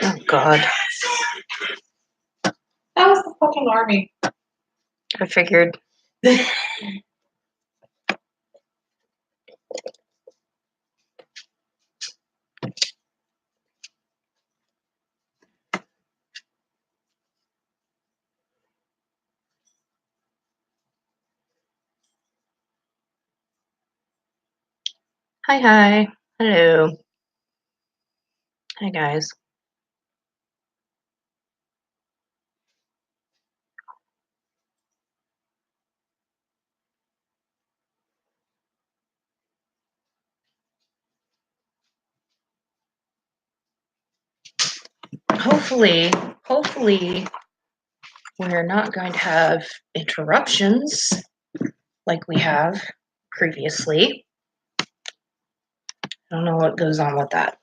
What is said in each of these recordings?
Oh, God. That was the fucking army. I figured. Hi. Hello. Hi, guys. Hopefully, we're not going to have interruptions like we have previously. I don't know what goes on with that.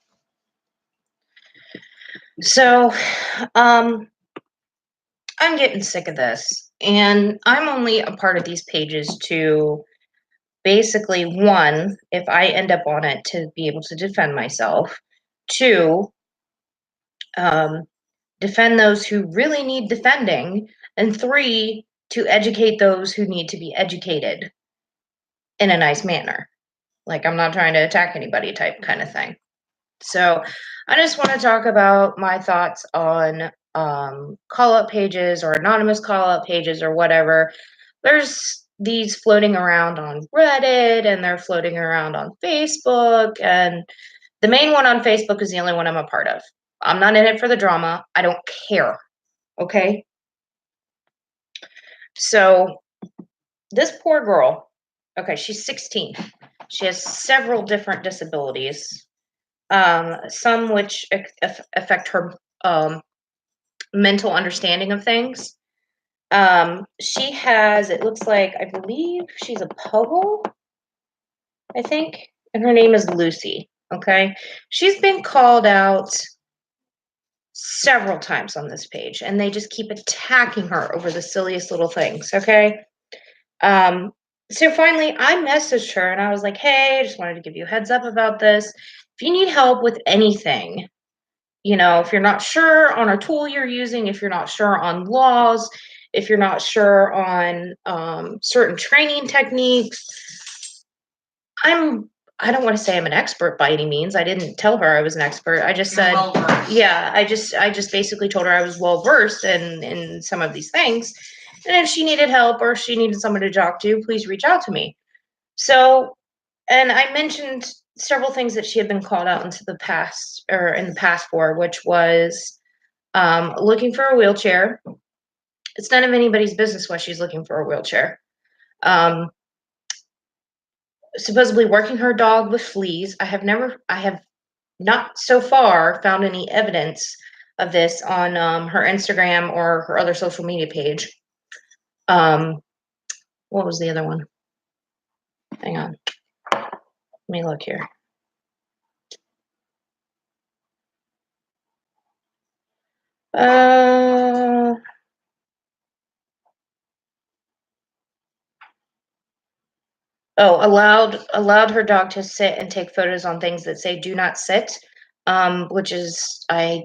So, I'm getting sick of this, and I'm only a part of these pages to basically, one, if I end up on it, to be able to defend myself. Two, defend those who really need defending. And three, to educate those who need to be educated in a nice manner. Like, I'm not trying to attack anybody type kind of thing. So I just want to talk about my thoughts on call-up pages or anonymous call-up pages or whatever. There's these floating around on Reddit, and they're floating around on Facebook, and the main one on Facebook is the only one I'm a part of. I'm not in it for the drama. I don't care. Okay? So this poor girl, okay, she's 16. She has several different disabilities, some which affect her mental understanding of things. She has, it looks like, I believe she's a pogo, I think, and her name is Lucy. Okay, she's been called out several times on this page, and they just keep attacking her over the silliest little things. Okay, so finally I messaged her and I was like, hey, I just wanted to give you a heads up about this. If you need help with anything, if you're not sure on a tool you're using, if you're not sure on laws, if you're not sure on certain training techniques, I don't want to say I'm an expert by any means. I didn't tell her I was an expert. I just said, yeah, I just basically told her I was well versed in some of these things. And if she needed help or she needed someone to talk to, please reach out to me. So, and I mentioned several things that she had been called out into the past or in the past for, which was looking for a wheelchair. It's none of anybody's business why she's looking for a wheelchair. Supposedly working her dog with fleas. I have not so far found any evidence of this on her Instagram or her other social media page. What was the other one? Hang on. Let me look here. Allowed her dog to sit and take photos on things that say do not sit, which is, I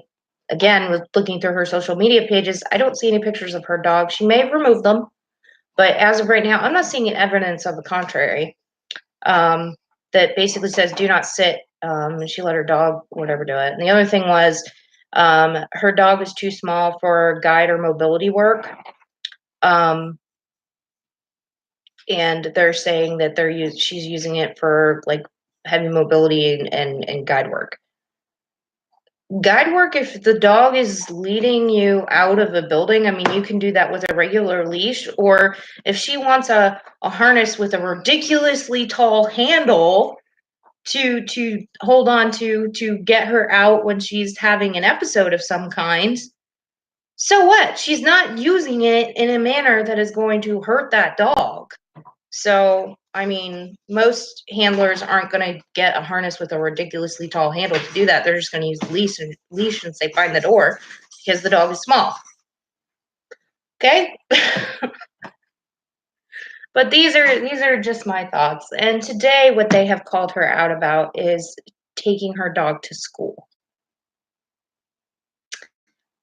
again was looking through her social media pages. I don't see any pictures of her dog. She may have removed them, but as of right now, I'm not seeing evidence of the contrary. That basically says do not sit. And she let her dog whatever do it. And the other thing was, her dog was too small for guide or mobility work. And they're saying that she's using it for like heavy mobility and guide work. Guide work, if the dog is leading you out of a building, I mean, you can do that with a regular leash, or if she wants a harness with a ridiculously tall handle to hold on to get her out when she's having an episode of some kind, so what? She's not using it in a manner that is going to hurt that dog. So, I mean, most handlers aren't going to get a harness with a ridiculously tall handle to do that. They're just going to use the leash and say, find the door, because the dog is small. Okay? But these are just my thoughts. And today what they have called her out about is taking her dog to school.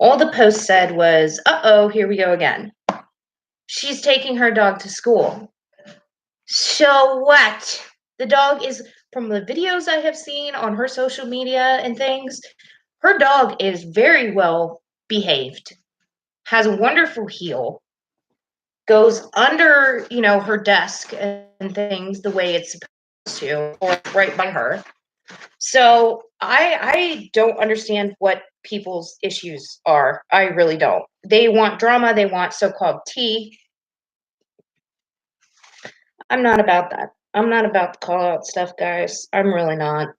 All the post said was, uh-oh, here we go again. She's taking her dog to school. So what? The dog is, from the videos I have seen on her social media and things, her dog is very well behaved, has a wonderful heel, goes under, her desk and things the way it's supposed to, or right by her. So I don't understand what people's issues are. I really don't. They want drama, they want so-called tea. I'm not about that. I'm not about the call out stuff, guys. I'm really not.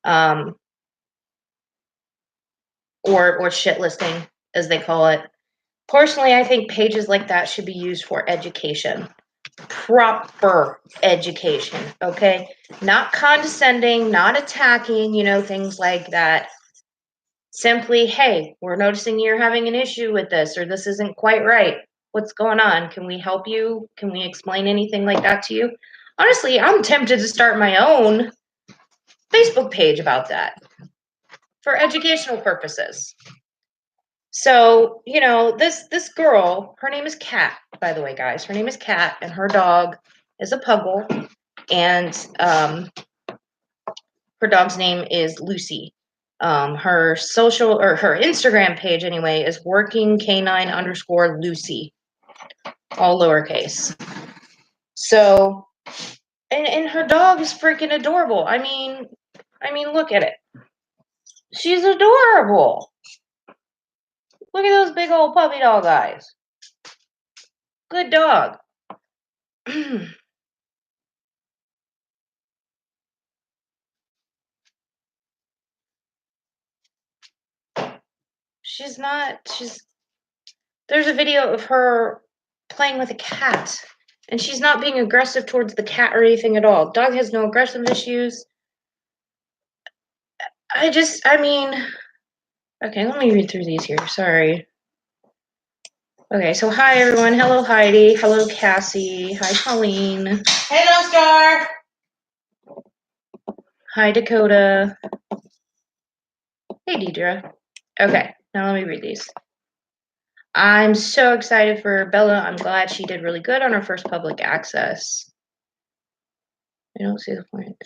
Um, or shit listing, as they call it. Personally, I think pages like that should be used for education. Proper education, okay? Not condescending, not attacking, things like that. Simply, hey, we're noticing you're having an issue with this, or this isn't quite right. What's going on? Can we help you? Can we explain anything like that to you? Honestly, I'm tempted to start my own Facebook page about that for educational purposes. So, this girl, her name is Kat, by the way, guys. Her name is Kat, and her dog is a puggle, and her dog's name is Lucy. Her social, or her Instagram page anyway, is workingcanine_Lucy, all lowercase. So, and her dog is freaking adorable. I mean, look at it. She's adorable. Look at those big old puppy dog eyes. Good dog. There's a video of her playing with a cat, and she's not being aggressive towards the cat or anything at all. Dog has no aggressive issues. Okay, let me read through these here. Sorry. Okay, so hi everyone. Hello Heidi. Hello Cassie. Hi Colleen. Hello, Star. Hi Dakota. Hey Deidre. Okay, now let me read these. I'm so excited for Bella. I'm glad she did really good on her first public access. I don't see the point.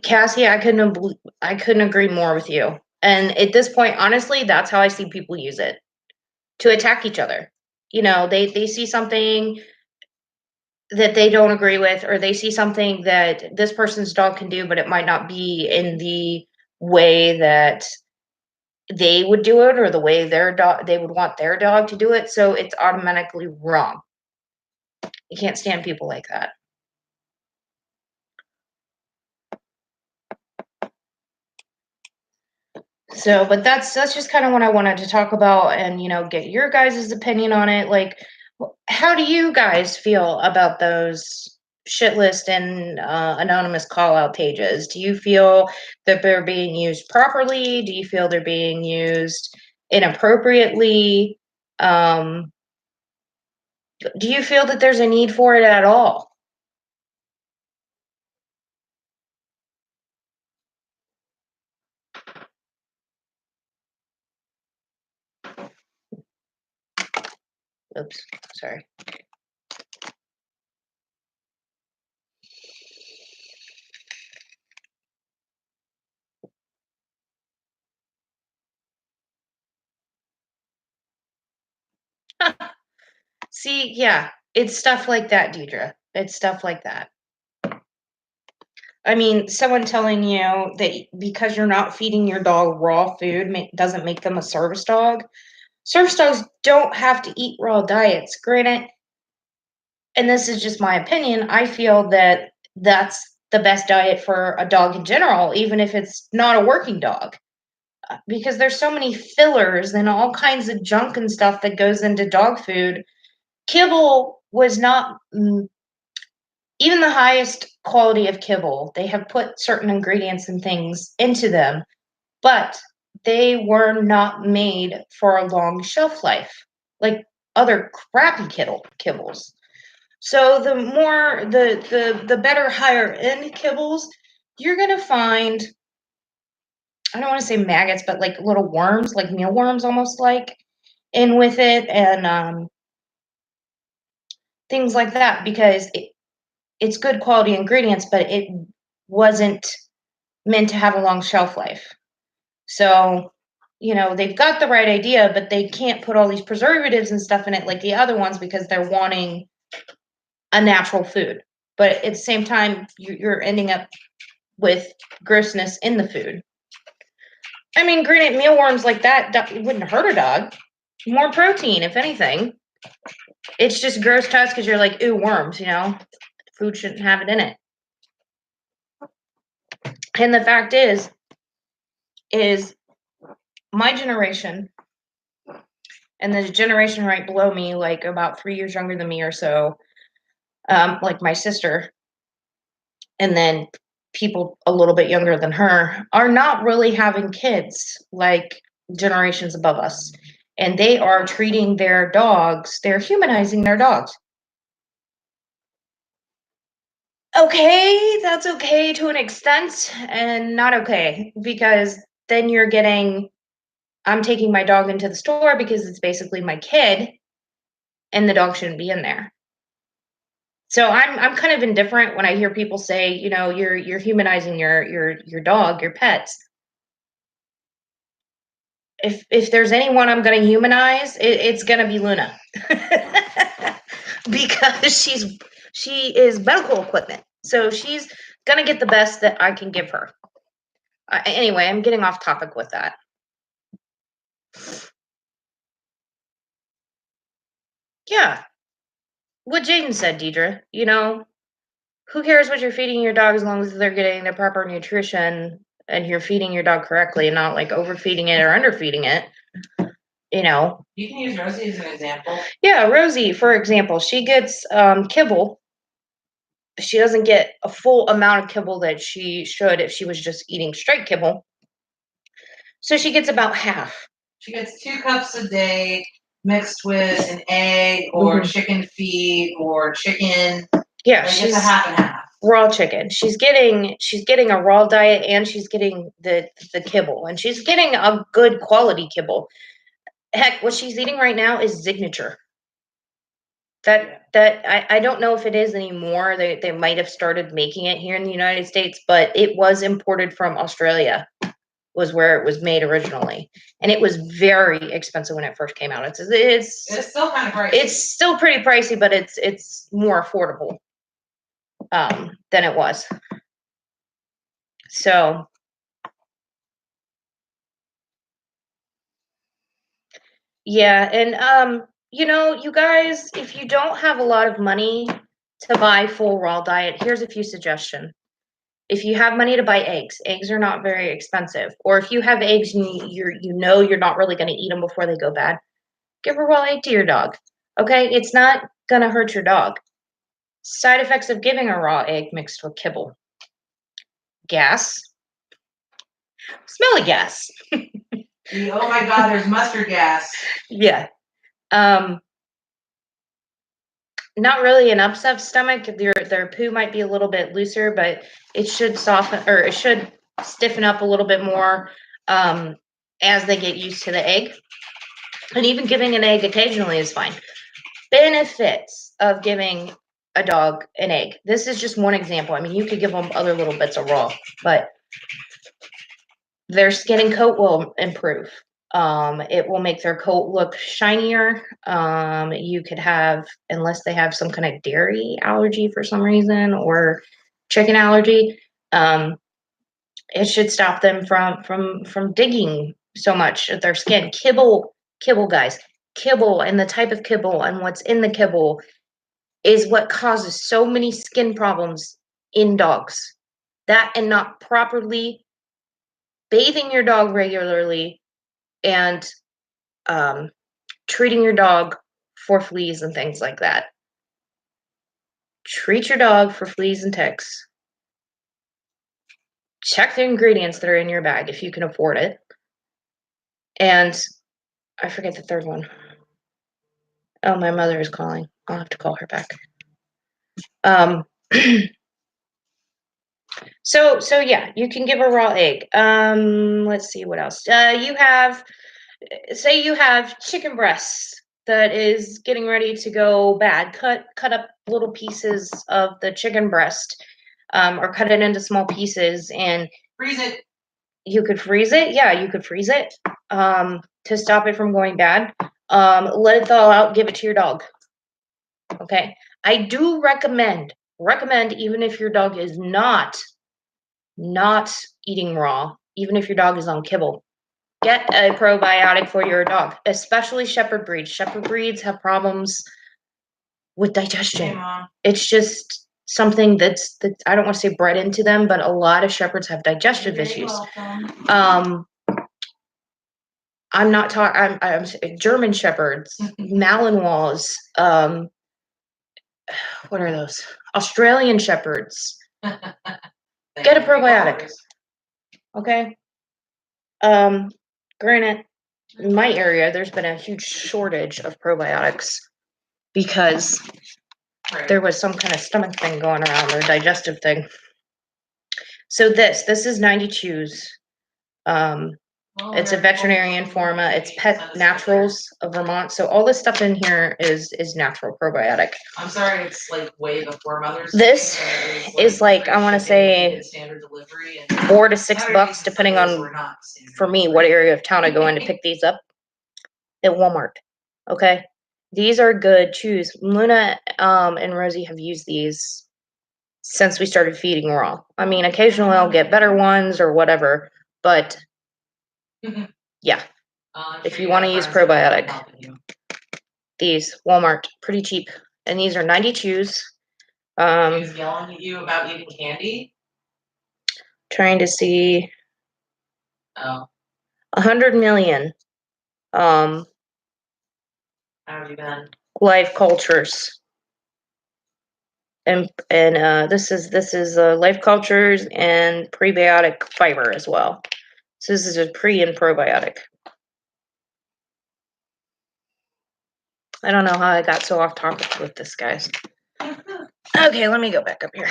Cassie, I couldn't agree more with you. And at this point, honestly, that's how I see people use it, to attack each other. They see something that they don't agree with, or they see something that this person's dog can do, but it might not be in the way that they would do it, or the way they would want their dog to do it. So it's automatically wrong. You can't stand people like that. So, but that's just kind of what I wanted to talk about, and get your guys' opinion on it. Like, how do you guys feel about those shit list and anonymous call out pages? Do you feel that they're being used properly? Do you feel they're being used inappropriately? Do you feel that there's a need for it at all? Oops, sorry. See, yeah, it's stuff like that, Deidre. It's stuff like that. I mean, someone telling you that because you're not feeding your dog raw food doesn't make them a service dog. Service dogs don't have to eat raw diets. Granted, and this is just my opinion, I feel that that's the best diet for a dog in general, even if it's not a working dog. Because there's so many fillers and all kinds of junk and stuff that goes into dog food. Kibble was not even the highest quality of kibble. They have put certain ingredients and things into them, but they were not made for a long shelf life like other crappy kibbles. So the more the better higher end kibbles, you're gonna find, I don't want to say maggots, but like little worms, like mealworms almost like, in with it, and things like that, because it's good quality ingredients, but it wasn't meant to have a long shelf life. So, they've got the right idea, but they can't put all these preservatives and stuff in it like the other ones because they're wanting a natural food. But at the same time, you're ending up with grossness in the food. I mean, granted, mealworms like that wouldn't hurt a dog. More protein, if anything. It's just gross to us because you're like, ooh, worms, Food shouldn't have it in it. And the fact is my generation and the generation right below me, like about 3 years younger than me or so, like my sister, and then people a little bit younger than her, are not really having kids like generations above us. And they are treating their dogs, they're humanizing their dogs. Okay, that's okay to an extent, and not okay, because then you're getting, I'm taking my dog into the store because it's basically my kid, and the dog shouldn't be in there. So I'm kind of indifferent when I hear people say, you're humanizing your dog, your pets. If there's anyone I'm going to humanize, it's going to be Luna, because she is medical equipment, so she's going to get the best that I can give her. Anyway, I'm getting off topic with that. Yeah, what Jaden said, Deidre. Who cares what you're feeding your dog as long as they're getting the proper nutrition and you're feeding your dog correctly and not like overfeeding it or underfeeding it. You can use Rosie as an example. Yeah, Rosie, for example, she gets kibble. She doesn't get a full amount of kibble that she should if she was just eating straight kibble. So she gets about half. She gets 2 cups a day mixed with an egg or chicken feed or chicken. Yeah, she's a half and half. Raw chicken. She's getting a raw diet, and she's getting the kibble, and she's getting a good quality kibble. Heck, what she's eating right now is Signature. I don't know if it is anymore. They might have started making it here in the United States, but it was imported from Australia, was where it was made originally, and it was very expensive when it first came out. It's still kind of pricey. It's still pretty pricey, but it's more affordable than it was. So yeah, and you guys, if you don't have a lot of money to buy full raw diet, here's a few suggestions. If you have money to buy eggs are not very expensive. Or if you have eggs and you're not really going to eat them before they go bad, give a raw egg to your dog. Okay, it's not going to hurt your dog. Side effects of giving a raw egg mixed with kibble: gas, smelly gas. Oh my God, there's mustard gas. Yeah. Not really an upset stomach. Their poo might be a little bit looser, but it should soften, or it should stiffen up a little bit more as they get used to the egg. And even giving an egg occasionally is fine. Benefits of giving a dog an egg. This is just one example. I mean, you could give them other little bits of raw, but their skin and coat will improve. It will make their coat look shinier. You could have, unless they have some kind of dairy allergy for some reason or chicken allergy, it should stop them from digging so much at their skin. Kibble, guys, kibble, and the type of kibble and what's in the kibble is what causes so many skin problems in dogs. That and not properly bathing your dog regularly and treating your dog for fleas and things like that. Treat your dog for fleas and ticks. Check the ingredients that are in your bag if you can afford it. And I forget the third one. Oh, my mother is calling. I'll have to call her back. So yeah, you can give a raw egg. Let's see what else. Say you have chicken breasts that is getting ready to go bad. Cut up little pieces of the chicken breast, or cut it into small pieces, and Freeze it. you could freeze it. Yeah, you could freeze it, to stop it from going bad. Let it thaw out. Give it to your dog. Okay. I do recommend, even if your dog is not eating raw, even if your dog is on kibble, get a probiotic for your dog, especially shepherd breeds. Shepherd breeds have problems with Hey, digestion. Mom. It's just something that's I don't want to say bred into them, but a lot of shepherds have digestive You're very issues. welcome. I'm not talking. I'm German shepherds, Malinois. What are those? Australian shepherds. Get a probiotic. Okay. Granted, in my area, there's been a huge shortage of probiotics because there was some kind of stomach thing going around, or digestive thing. So this is 90 Chews. It's a veterinarian forma. It's Pet Naturals of Vermont. So all this stuff in here is natural probiotic. I'm sorry, it's like way before Mother's Day. This is like, I want to say $4 to $6, depending on, for me, what area of town I go in to pick these up at Walmart. Okay, these are good chews. Luna and Rosie have used these since we started feeding raw. I mean, occasionally I'll get better ones or whatever, but yeah, if you want to use probiotic, these Walmart, pretty cheap, and these are 90 chews. He's yelling at you about eating candy. Trying to see. Oh. 100 million. How have you been? Life cultures. And this is life cultures and prebiotic fiber as well. So this is a pre and probiotic. I don't know how I got so off topic with this, guys. Okay, let me go back up here.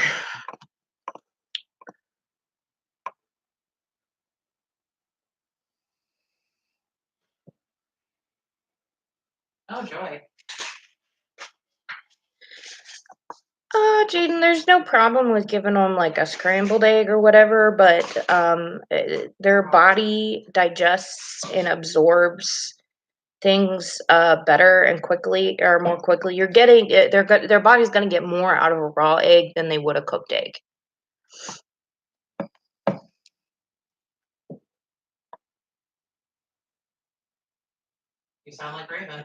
Oh, joy. Jaden, there's no problem with giving them like a scrambled egg or whatever, but their body digests and absorbs things better and quickly, or more quickly. You're getting their body's going to get more out of a raw egg than they would a cooked egg. You sound like Raven.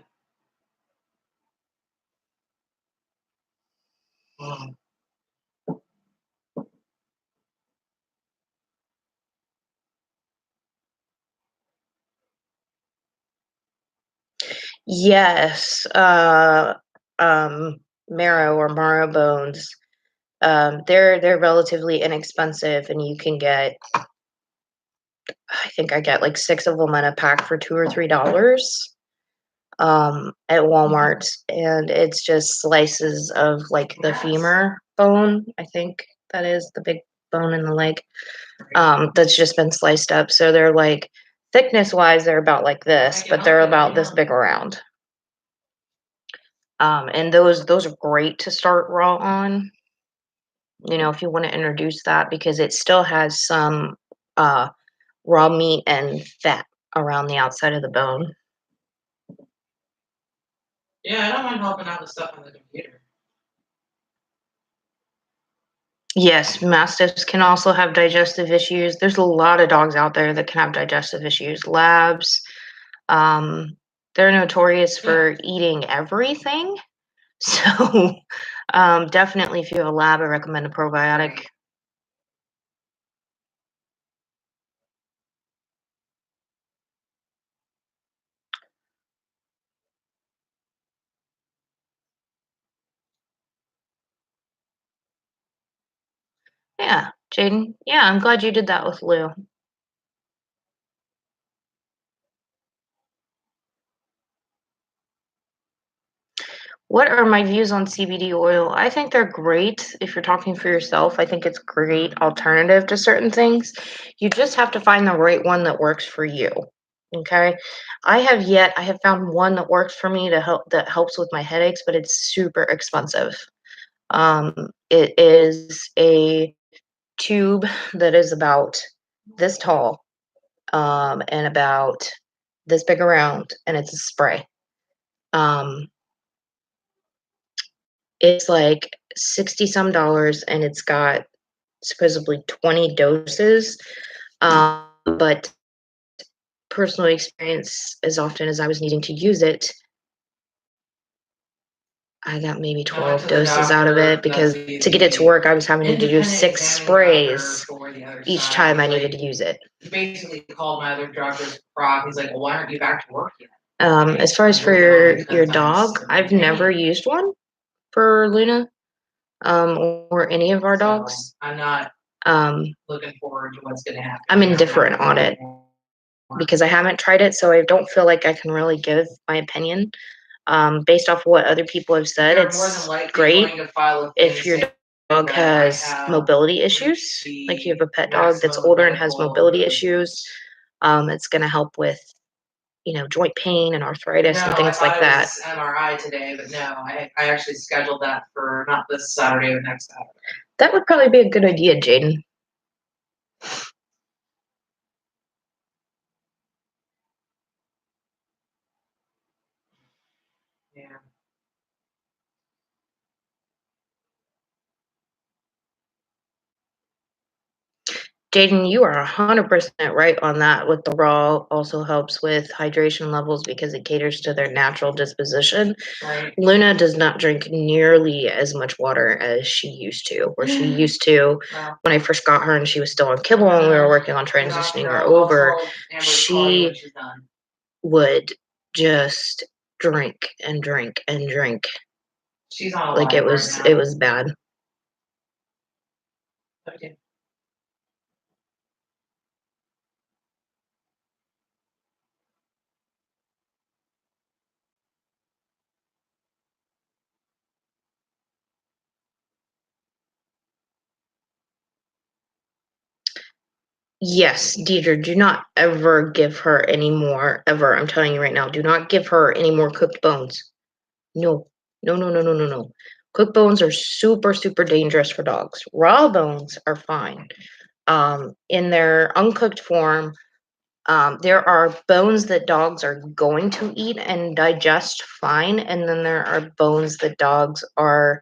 Yes, marrow or marrow bones. They're relatively inexpensive, and you can get. I think I get like 6 of them in a pack for $2 or $3. At Walmart, and it's just slices of like the femur bone. I think that is the big bone in the leg. That's just been sliced up. So they're like, thickness wise, they're about like this, but they're about this big around. And those are great to start raw on. You know, if you want to introduce that, because it still has some raw meat and fat around the outside of the bone. Yeah, I don't mind helping out with stuff on the computer. Yes, mastiffs can also have digestive issues. There's a lot of dogs out there that can have digestive issues. Labs, they're notorious for eating everything. So, definitely, if you have a lab, I recommend a probiotic. Yeah, Jaden. Yeah, I'm glad you did that with Lou. What are my views on CBD oil? I think they're great if you're talking for yourself. I think it's great alternative to certain things. You just have to find the right one that works for you. Okay? I have found one that works for me to help that helps with my headaches, but it's super expensive. It is a tube that is about this tall, and about this big around, and it's a spray. Um, it's like 60 some dollars and it's got supposedly 20 doses. But personal experience, as often as I was needing to use it, I got maybe I went 12 to the doses out of doctor, it because to get it to work, I was having to do independent 6 examining doctor sprays for the other each side. time I He's needed like, to use it. he basically called my other doctor's prop. He's like, well, why aren't you back to work yet? As far as I'm for working on it your because I'm dog, so I've in never pain. used one for Luna, or any of our So dogs. I'm not Um, looking forward to what's gonna happen. I'm You know, indifferent on it because I haven't tried it, so I don't feel like I can really give my opinion. Based off what other people have said, They're more it's than likely great going to file a if thing your saying dog that I has have mobility issues. reached Like you the have a pet dog that's maximum older and has medical mobility improvement. issues. It's going to help with, joint pain and arthritis No, and I things like thought it that. was MRI today, but no, I actually scheduled that for not this Saturday, but next Saturday. That would probably be a good idea, Jaden. Yeah. Jaden, you are 100% right on that. With the raw, also helps with hydration levels because it caters to their natural disposition. Right. Luna does not drink nearly as much water as she used to. Where she used to, Wow. when I first got her and she was still on kibble and we were working on transitioning her over, she would just drink and drink and drink. She's on a Like light right now. it was bad. Okay. Yes, Deidre, do not ever give her any more, ever. I'm telling you right now, do not give her any more cooked bones. No, no, no, no, no, no, no. Cooked bones are super, super dangerous for dogs. Raw bones are fine. In their uncooked form, there are bones that dogs are going to eat and digest fine, and then there are bones that dogs are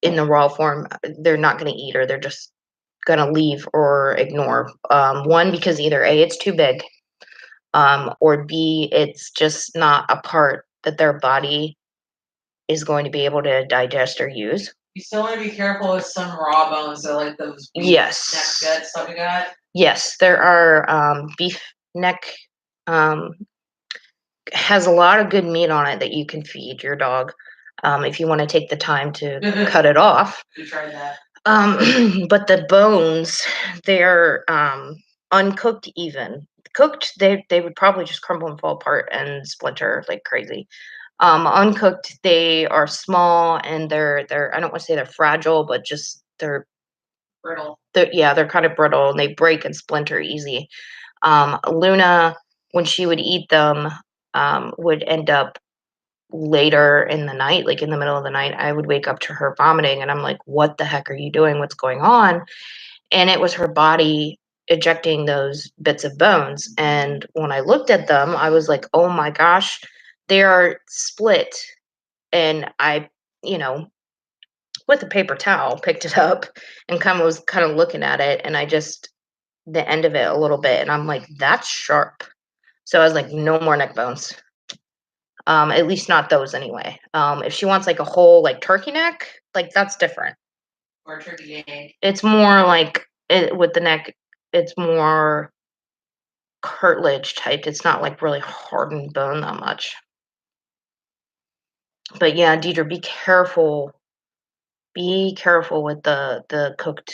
in the raw form, they're not going to eat or they're just going to leave or ignore. One, because either A, it's too big, or B, it's just not a part that their body is going to be able to digest or use. You still want to be careful with some raw bones, so like those beef Yes. neck guts that we got. Yes, there are beef neck, um, has a lot of good meat on it that you can feed your dog, if you want to take the time to cut it off. You tried that. But the bones, they're uncooked even. Cooked, they would probably just crumble and fall apart and splinter like crazy. Uncooked, they are small and they're I don't want to say they're fragile, but just Brittle. they're kind of brittle and they break and splinter easy. Luna, when she would eat them, would end up later in the night, like in the middle of the night, I would wake up to her vomiting and I'm like, what the heck are you doing? What's going on? And it was her body ejecting those bits of bones. And when I looked at them, I was like, oh my gosh, they are split. And I, you know, with a paper towel, picked it up and kind of looking at it. And I just, the end of it a little bit. And I'm like, that's sharp. So I was like, no more neck bones. At least not those anyway. If she wants like a whole like turkey neck, like that's different. Or turkey egg. It's more like with the neck, it's more cartilage type. It's not like really hardened bone that much. But yeah, Deidre, be careful. Be careful with the cooked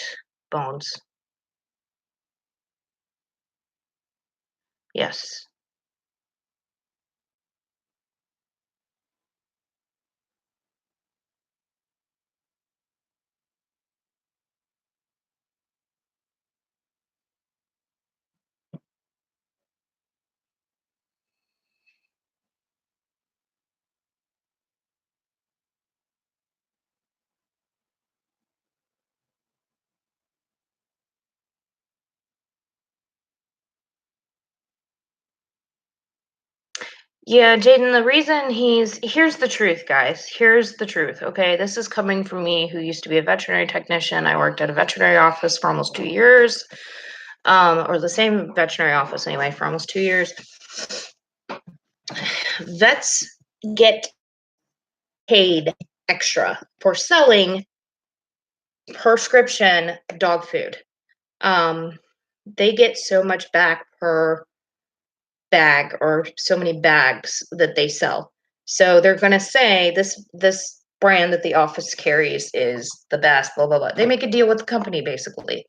bones. Yes. Yeah, Jaden, the reason here's the truth, guys. Here's the truth, okay? This is coming from me, who used to be a veterinary technician. I worked at a veterinary office for almost 2 years, or the same veterinary office anyway, for almost 2 years. Vets get paid extra for selling prescription dog food. They get so much back per bag or so many bags that they sell. So they're going to say this brand that the office carries is the best, blah blah blah. They make a deal with the company basically.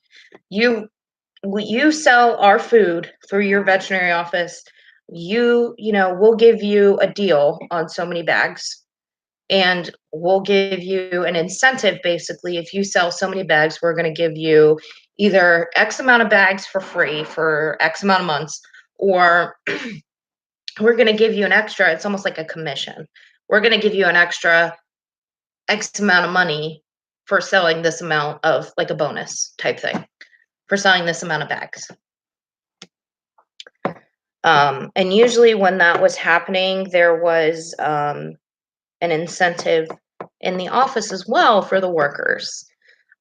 You sell our food through your veterinary office. We'll give you a deal on so many bags, and we'll give you an incentive. Basically, if you sell so many bags, we're going to give you either X amount of bags for free for X amount of months, or we're going to give you an extra. It's almost like a commission. We're going to give you an extra X amount of money for selling this amount of, like, a bonus type thing, for selling this amount of bags. And usually when that was happening, there was an incentive in the office as well for the workers.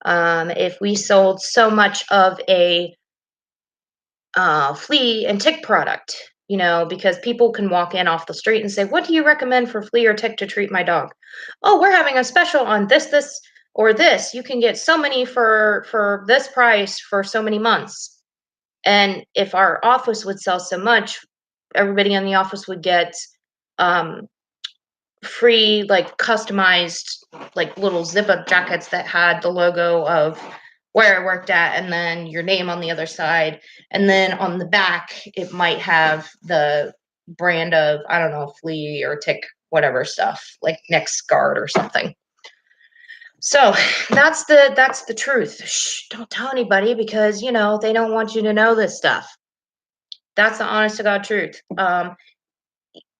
If we sold so much of a flea and tick product, because people can walk in off the street and say, "What do you recommend for flea or tick to treat my dog?" "Oh, we're having a special on this, or this. You can get so many for this price for so many months." And if our office would sell so much, everybody in the office would get um, free, like, customized, like, little zip-up jackets that had the logo of where I worked at, and then your name on the other side, and then on the back it might have the brand of, I don't know, flea or tick, whatever stuff, like NexGard or something. So that's the truth. Shh, don't tell anybody, because they don't want you to know this stuff. That's the honest to God truth.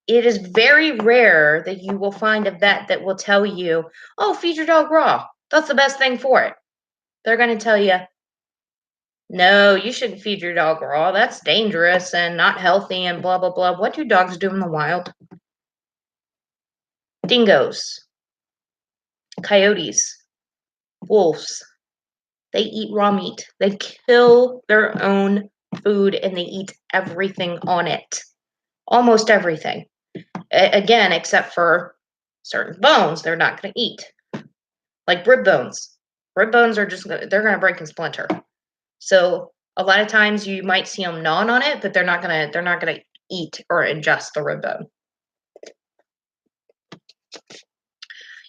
It is very rare that you will find a vet that will tell you, "Oh, feed your dog raw. That's the best thing for it." They're going to tell you, "No, you shouldn't feed your dog raw. That's dangerous and not healthy and blah, blah, blah." What do dogs do in the wild? Dingoes, coyotes, wolves. They eat raw meat. They kill their own food and they eat everything on it. Almost everything. Again, except for certain bones they're not going to eat. Like rib bones. Rib bones are they're going to break and splinter. So a lot of times you might see them gnawing on it, but they're not going to eat or ingest the rib bone.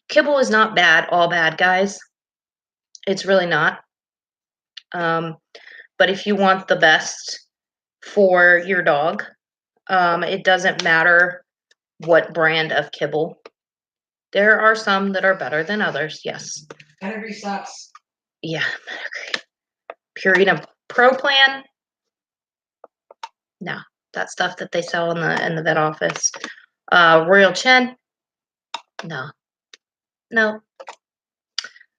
Kibble is not bad, all bad, guys. It's really not. But if you want the best for your dog, it doesn't matter what brand of kibble. There are some that are better than others, yes. Pedigree sucks. Yeah, pedigree. Purina Pro Plan. No, that stuff that they sell in the vet office. Royal Chin. No.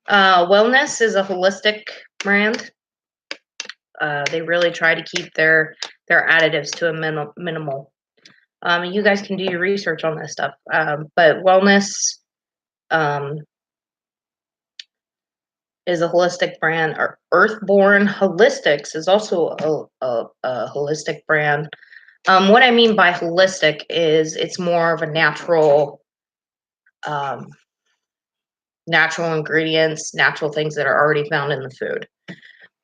Wellness is a holistic brand. They really try to keep their additives to a minimal. You guys can do your research on this stuff. But Wellness is a holistic brand. Or Earthborn Holistics is also a holistic brand. What I mean by holistic is it's more of a natural ingredients, natural things that are already found in the food.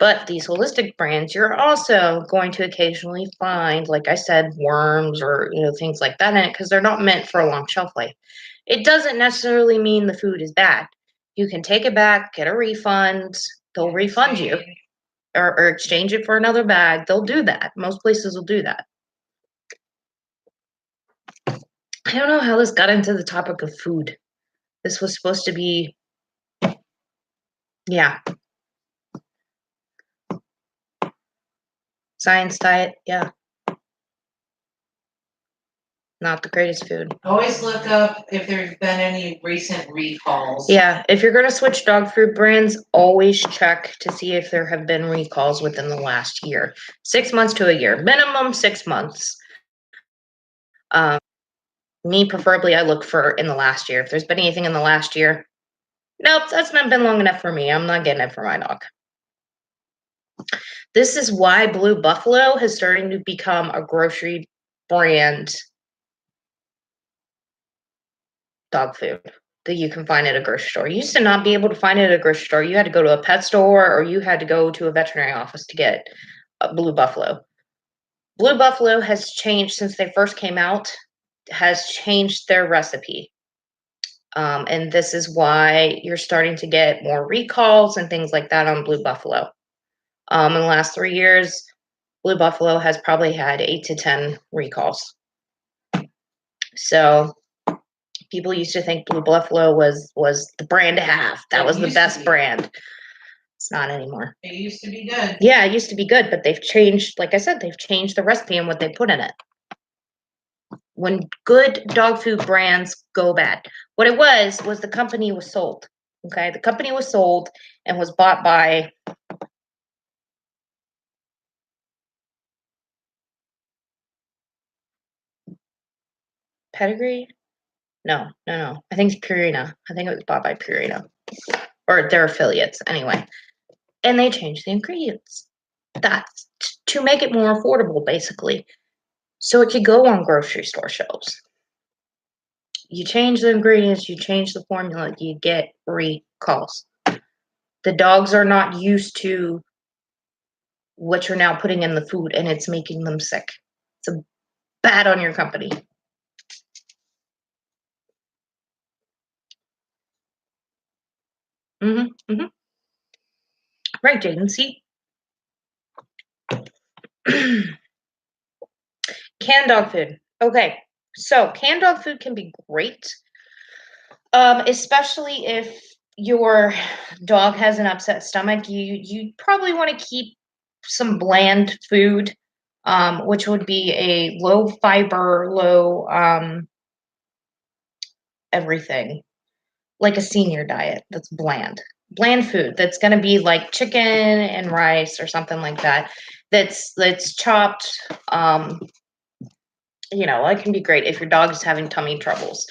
But these holistic brands, you're also going to occasionally find, like I said, worms or things like that in it, because they're not meant for a long shelf life. It doesn't necessarily mean the food is bad. You can take it back, get a refund. They'll refund you, or exchange it for another bag. They'll do that. Most places will do that. I don't know how this got into the topic of food. This was supposed to be, yeah. Science diet, yeah. Not the greatest food. Always look up if there's been any recent recalls. Yeah, if you're going to switch dog food brands, always check to see if there have been recalls within the last year. 6 months to a year. Minimum 6 months. Me, preferably, I look for in the last year. If there's been anything in the last year, nope, that's not been long enough for me. I'm not getting it for my dog. This is why Blue Buffalo is starting to become a grocery brand dog food that you can find at a grocery store. You used to not be able to find it at a grocery store. You had to go to a pet store or you had to go to a veterinary office to get a Blue Buffalo. Blue Buffalo has changed since they first came out, has changed their recipe. And this is why you're starting to get more recalls and things like that on Blue Buffalo. In the last 3 years, Blue Buffalo has probably had 8 to 10 recalls. So people used to think Blue Buffalo was the brand to have. That was the best brand. It's not anymore. It used to be good. Yeah, it used to be good, but they've changed, like I said, they've changed the recipe and what they put in it. When good dog food brands go bad. What it was the company was sold. Okay, the company was sold and was bought by Pedigree. No. I think it's Purina. I think it was bought by Purina or their affiliates anyway. And they changed the ingredients. That's to make it more affordable, basically, so it could go on grocery store shelves. You change the ingredients, you change the formula, you get recalls. The dogs are not used to what you're now putting in the food, and it's making them sick. It's bad on your company. Right, Jaden, see? Canned dog food. Okay, so canned dog food can be great, especially if your dog has an upset stomach. You probably want to keep some bland food, which would be a low fiber, low everything, like a senior diet that's bland. Bland food that's going to be like chicken and rice or something like that. That's chopped. It can be great if your dog is having tummy troubles.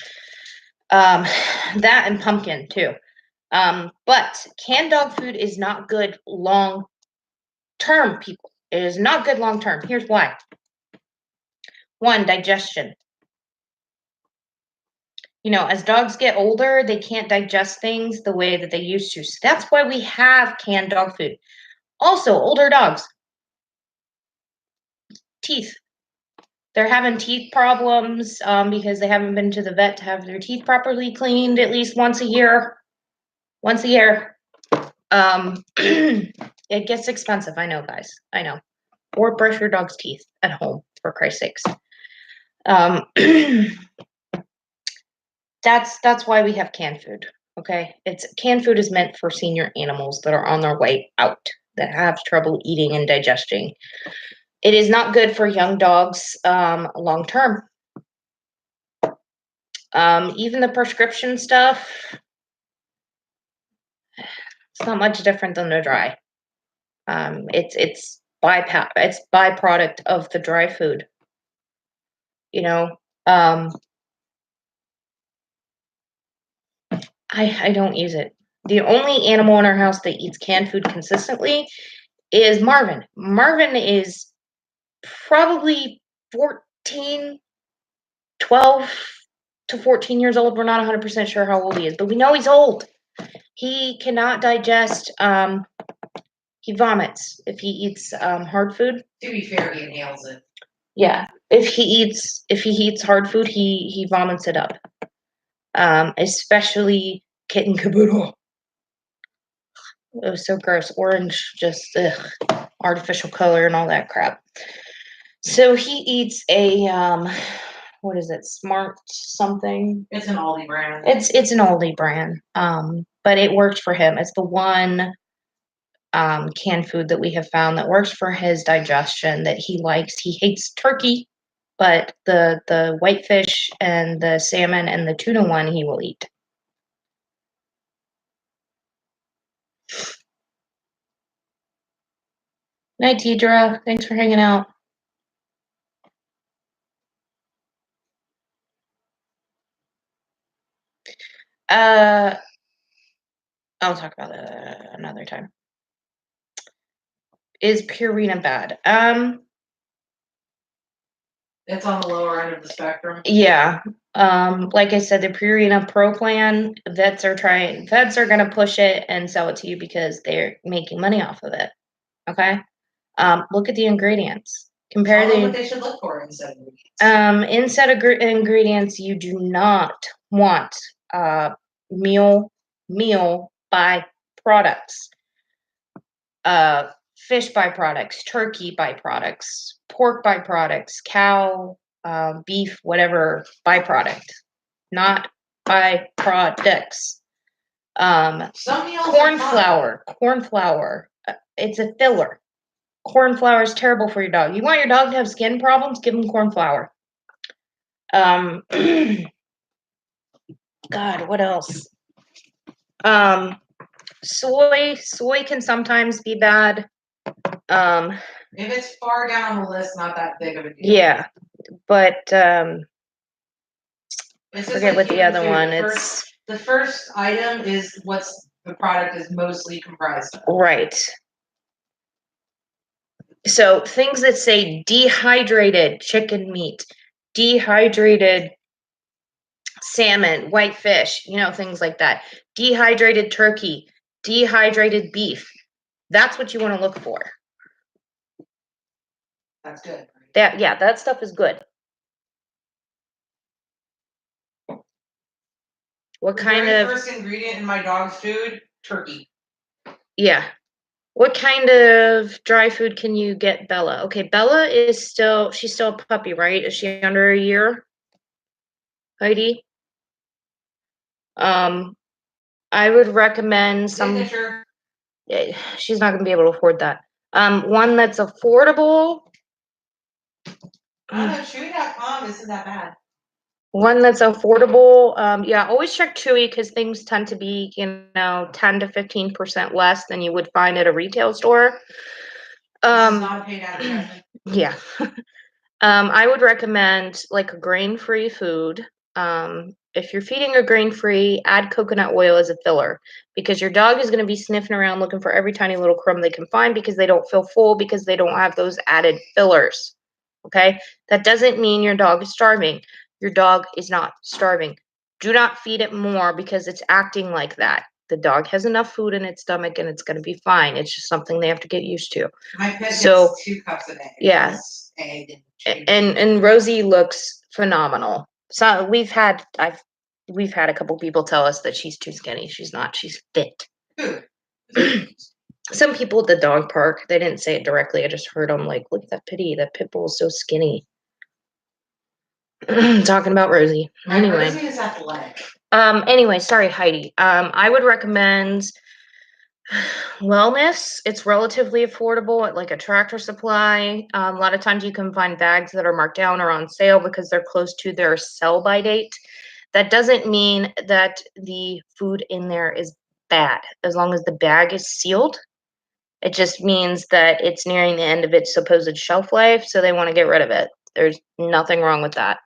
That and pumpkin too. But canned dog food is not good long term, people. It is not good long term. Here's why. One, digestion. As dogs get older, they can't digest things the way that they used to. So that's why we have canned dog food. Also, older dogs, teeth. They're having teeth problems because they haven't been to the vet to have their teeth properly cleaned at least once a year. Once a year. It gets expensive. I know, guys. I know. Or brush your dog's teeth at home, for Christ's sakes. That's why we have canned food. Okay, canned food is meant for senior animals that are on their way out, that have trouble eating and digesting. It is not good for young dogs long term. Even the prescription stuff, it's not much different than the dry. It's byproduct of the dry food. I don't use it. The only animal in our house that eats canned food consistently is Marvin. Marvin is probably 14, 12 to 14 years old. We're not 100% sure how old he is, but we know he's old. He cannot digest, he vomits if he eats hard food. To be fair, he inhales it. Yeah. If he eats hard food, he vomits it up. Especially kitten caboodle. It was so gross. Orange, just artificial color and all that crap. So he eats a what is it? Smart something. It's an Aldi brand. It's an Aldi brand. But it worked for him. It's the one canned food that we have found that works for his digestion that he likes. He hates turkey, but the whitefish and the salmon and the tuna one he will eat. Night, Deidre. Thanks for hanging out. I'll talk about it another time. Is Purina bad? It's on the lower end of the spectrum. Yeah. Like I said, the Purina Pro plan, vets are gonna push it and sell it to you because they're making money off of it. Okay. Look at the ingredients. Compare Tell them what the they should look for instead of ingredients. instead of ingredients, you do not want meal byproducts, fish byproducts, turkey byproducts, pork byproducts, cow, beef, whatever byproduct, not byproducts. Some meals Corn are fun. flour, it's a filler. Corn flour is terrible for your dog. You want your dog to have skin problems? Give them corn flour. God, what else? Soy can sometimes be bad. If it's far down the list, not that big of a deal. Yeah, but It's just forget like what the human other food. one. The first item is what's the product is mostly comprised of. Right. So things that say dehydrated chicken meat, dehydrated salmon, white fish, things like that. Dehydrated turkey, dehydrated beef. That's what you want to look for. That's good. That stuff is good. What kind of first ingredient in my dog's food? Turkey. Yeah. What kind of dry food can you get Bella? Okay, Bella she's still a puppy, right? Is she under a year? Heidi? I would recommend Signature. She's not gonna be able to afford that. One that's affordable. I don't know, Chewy.com isn't that bad. One that's affordable. Always check Chewy because things tend to be, 10 to 15% less than you would find at a retail store. This is not a paid advertisement. Yeah. I would recommend like a grain-free food. If you're feeding a grain-free, add coconut oil as a filler because your dog is going to be sniffing around looking for every tiny little crumb they can find because they don't feel full because they don't have those added fillers. Okay? That doesn't mean your dog is starving. Your dog is not starving. Do not feed it more because it's acting like that. The dog has enough food in its stomach and it's going to be fine. It's just something they have to get used to. My pet gets 2 cups a day. Yeah. And Rosie looks phenomenal. So we've had a couple people tell us that she's too skinny. She's not. She's fit. Some people at the dog park, they didn't say it directly. I just heard them like, look at that pity. That pit bull is so skinny. Talking about Rosie. Anyway. Rosie is athletic. Anyway, sorry, Heidi. I would recommend Wellness. It's relatively affordable at like a Tractor Supply. A lot of times you can find bags that are marked down or on sale because they're close to their sell-by date. That doesn't mean that the food in there is bad as long as the bag is sealed. It just means that it's nearing the end of its supposed shelf life, so they want to get rid of it. There's nothing wrong with that.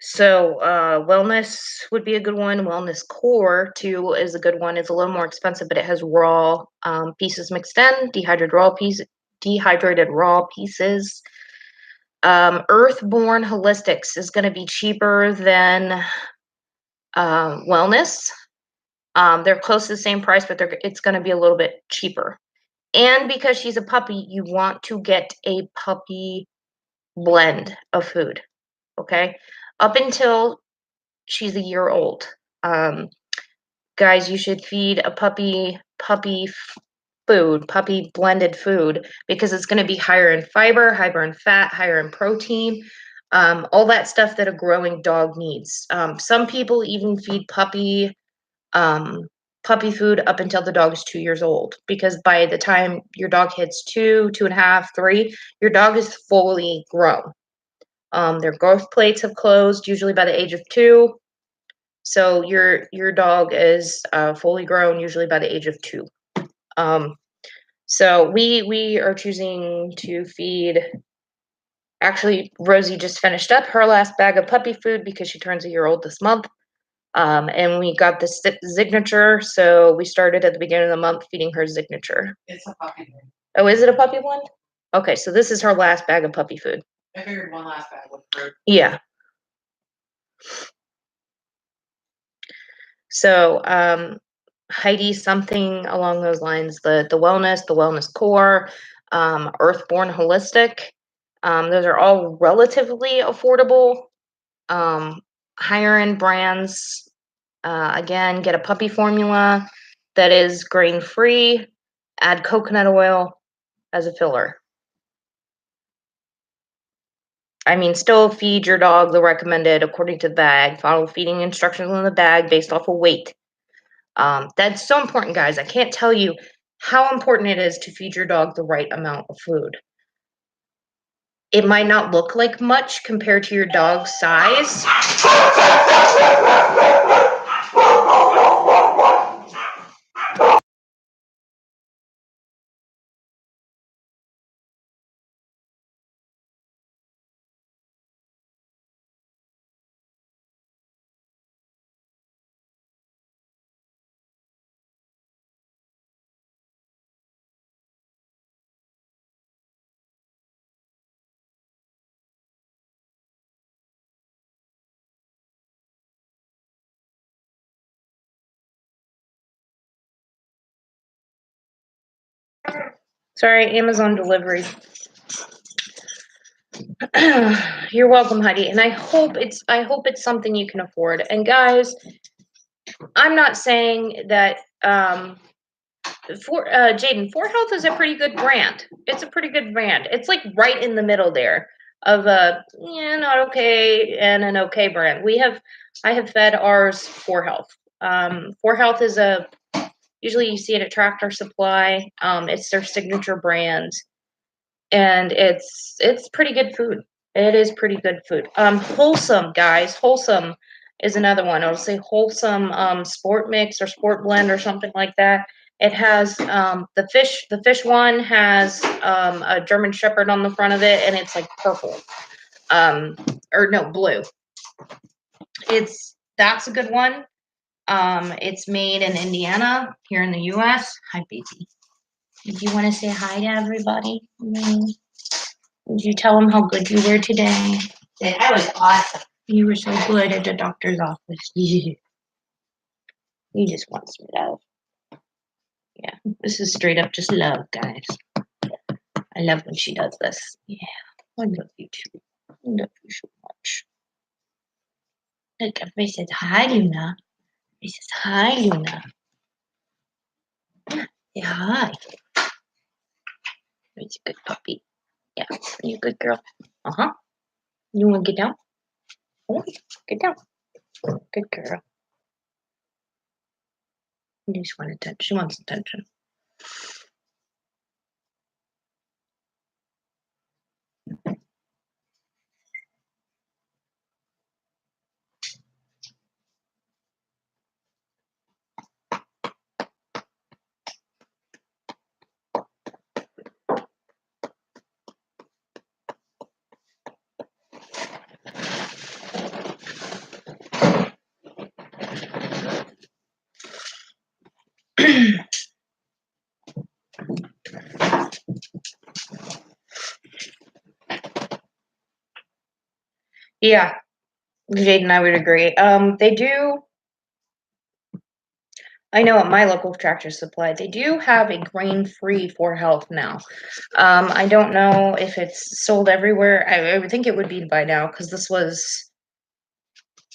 So Wellness would be a good one. Wellness Core too is a good one. It's a little more expensive, but it has raw pieces mixed in, dehydrated raw pieces. Earthborn Holistics is going to be cheaper than Wellness. They're close to the same price, but it's going to be a little bit cheaper. And because she's a puppy, you want to get a puppy blend of food. Okay, up until she's a year old. Guys, you should feed a puppy blended food, because it's going to be higher in fiber, higher in fat, higher in protein, all that stuff that a growing dog needs. Some people even feed puppy food up until the dog is 2 years old, because by the time your dog hits 2.5, 3, your dog is fully grown. Their growth plates have closed usually by the age of 2. So your dog is fully grown usually by the age of 2. So we are choosing to feed Actually, Rosie just finished up her last bag of puppy food because she turns a year old this month. And we got the signature, so we started at the beginning of the month feeding her signature. It's a puppy one. Oh, is it a puppy one? Okay, so this is her last bag of puppy food. I figured one last bag would fruit. Yeah. So Heidi, something along those lines, the wellness core, Earthborn Holistic. Those are all relatively affordable, higher end brands. Again, get a puppy formula that is grain free. Add coconut oil as a filler. I mean, still feed your dog the recommended according to the bag. Follow feeding instructions on the bag based off of weight. That's so important, guys. I can't tell you how important it is to feed your dog the right amount of food. It might not look like much compared to your dog's size. Sorry, Amazon delivery. You're welcome, Heidi, and I hope it's something you can afford. And guys, I'm not saying that for Jaden, 4Health is a pretty good brand. It's a pretty good brand. It's like right in the middle there of a not okay and an okay brand. I have fed ours 4Health. 4Health is usually you see it at Tractor Supply. It's their signature brand, and it's pretty good food. It is pretty good food. Wholesome, guys. Wholesome is another one. I'll say Wholesome Sport Mix or Sport Blend or something like that. It has the fish one has a German Shepherd on the front of it, and it's like purple. Or no, blue. That's a good one. It's made in Indiana, here in the US. Hi, Basie. Did you want to say hi to everybody? Did you tell them how good you were today? I was awesome. You were so good at the doctor's office. You just want some love. Yeah, this is straight up just love, guys. I love when she does this. Yeah, I love you too. I love you so much. Look, everybody says hi, Luna. Everybody says hi, Luna. Say hi. He's a good puppy. Yeah, you're a good girl. Uh-huh. You want to get down? Oh, get down. Good girl. You just want attention. She wants attention. Yeah, Jade and I would agree. They do. I know at my local Tractor Supply, they do have a grain-free 4Health now. I don't know if it's sold everywhere. I would think it would be by now because this was.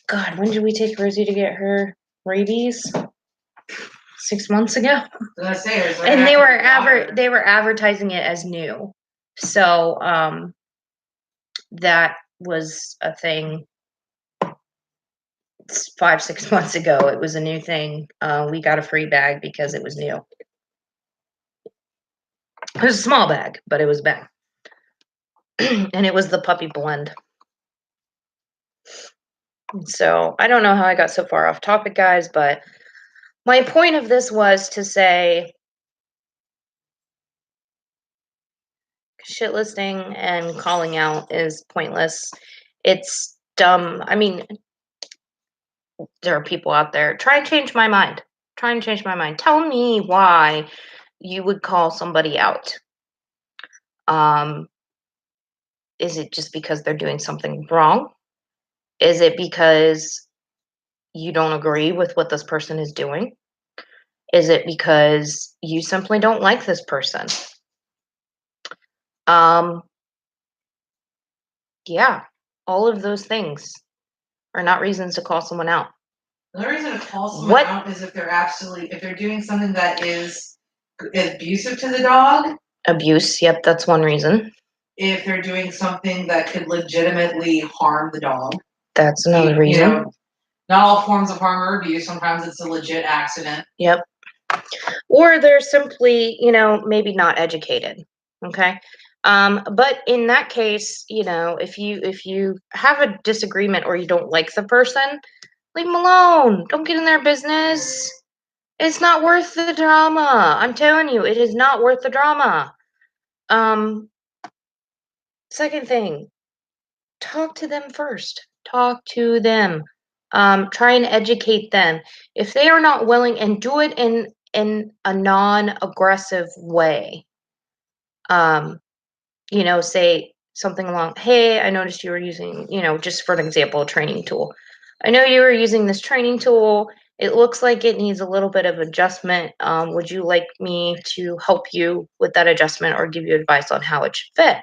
God, when did we take Rosie to get her rabies? 6 months ago. And they were advertising it as new, so that was a thing. 5-6 months ago, it was a new thing. We got a free bag because it was new. It was a small bag, but it was a bag. And it was the puppy blend. So I don't know how I got so far off topic, guys, but my point of this was to say, shit listing and calling out is pointless. It's dumb. I mean, there are people out there. Try and change my mind. Try and change my mind. Tell me why you would call somebody out. Um, is it just because they're doing something wrong? Is it because you don't agree with what this person is doing? Is it because you simply don't like this person? Um, yeah, all of those things are not reasons to call someone out. The reason to call someone What out is if they're doing something that is abusive to the dog. abuse? Yep, that's one reason. If they're doing something that could legitimately harm the dog. That's another You reason. know, not all forms of harm or abuse. Sometimes it's a legit accident. Yep. Or they're simply, maybe not educated. Okay. But in that case, if you have a disagreement or you don't like the person, leave them alone. Don't get in their business. It's not worth the drama. I'm telling you, it is not worth the drama. Second thing, talk to them first. Talk to them. Try and educate them. If they are not willing, and do it in a non-aggressive way. Say something along, hey, I noticed you were using, just for an example, a training tool. I know you were using this training tool. It looks like it needs a little bit of adjustment. Would you like me to help you with that adjustment or give you advice on how it should fit?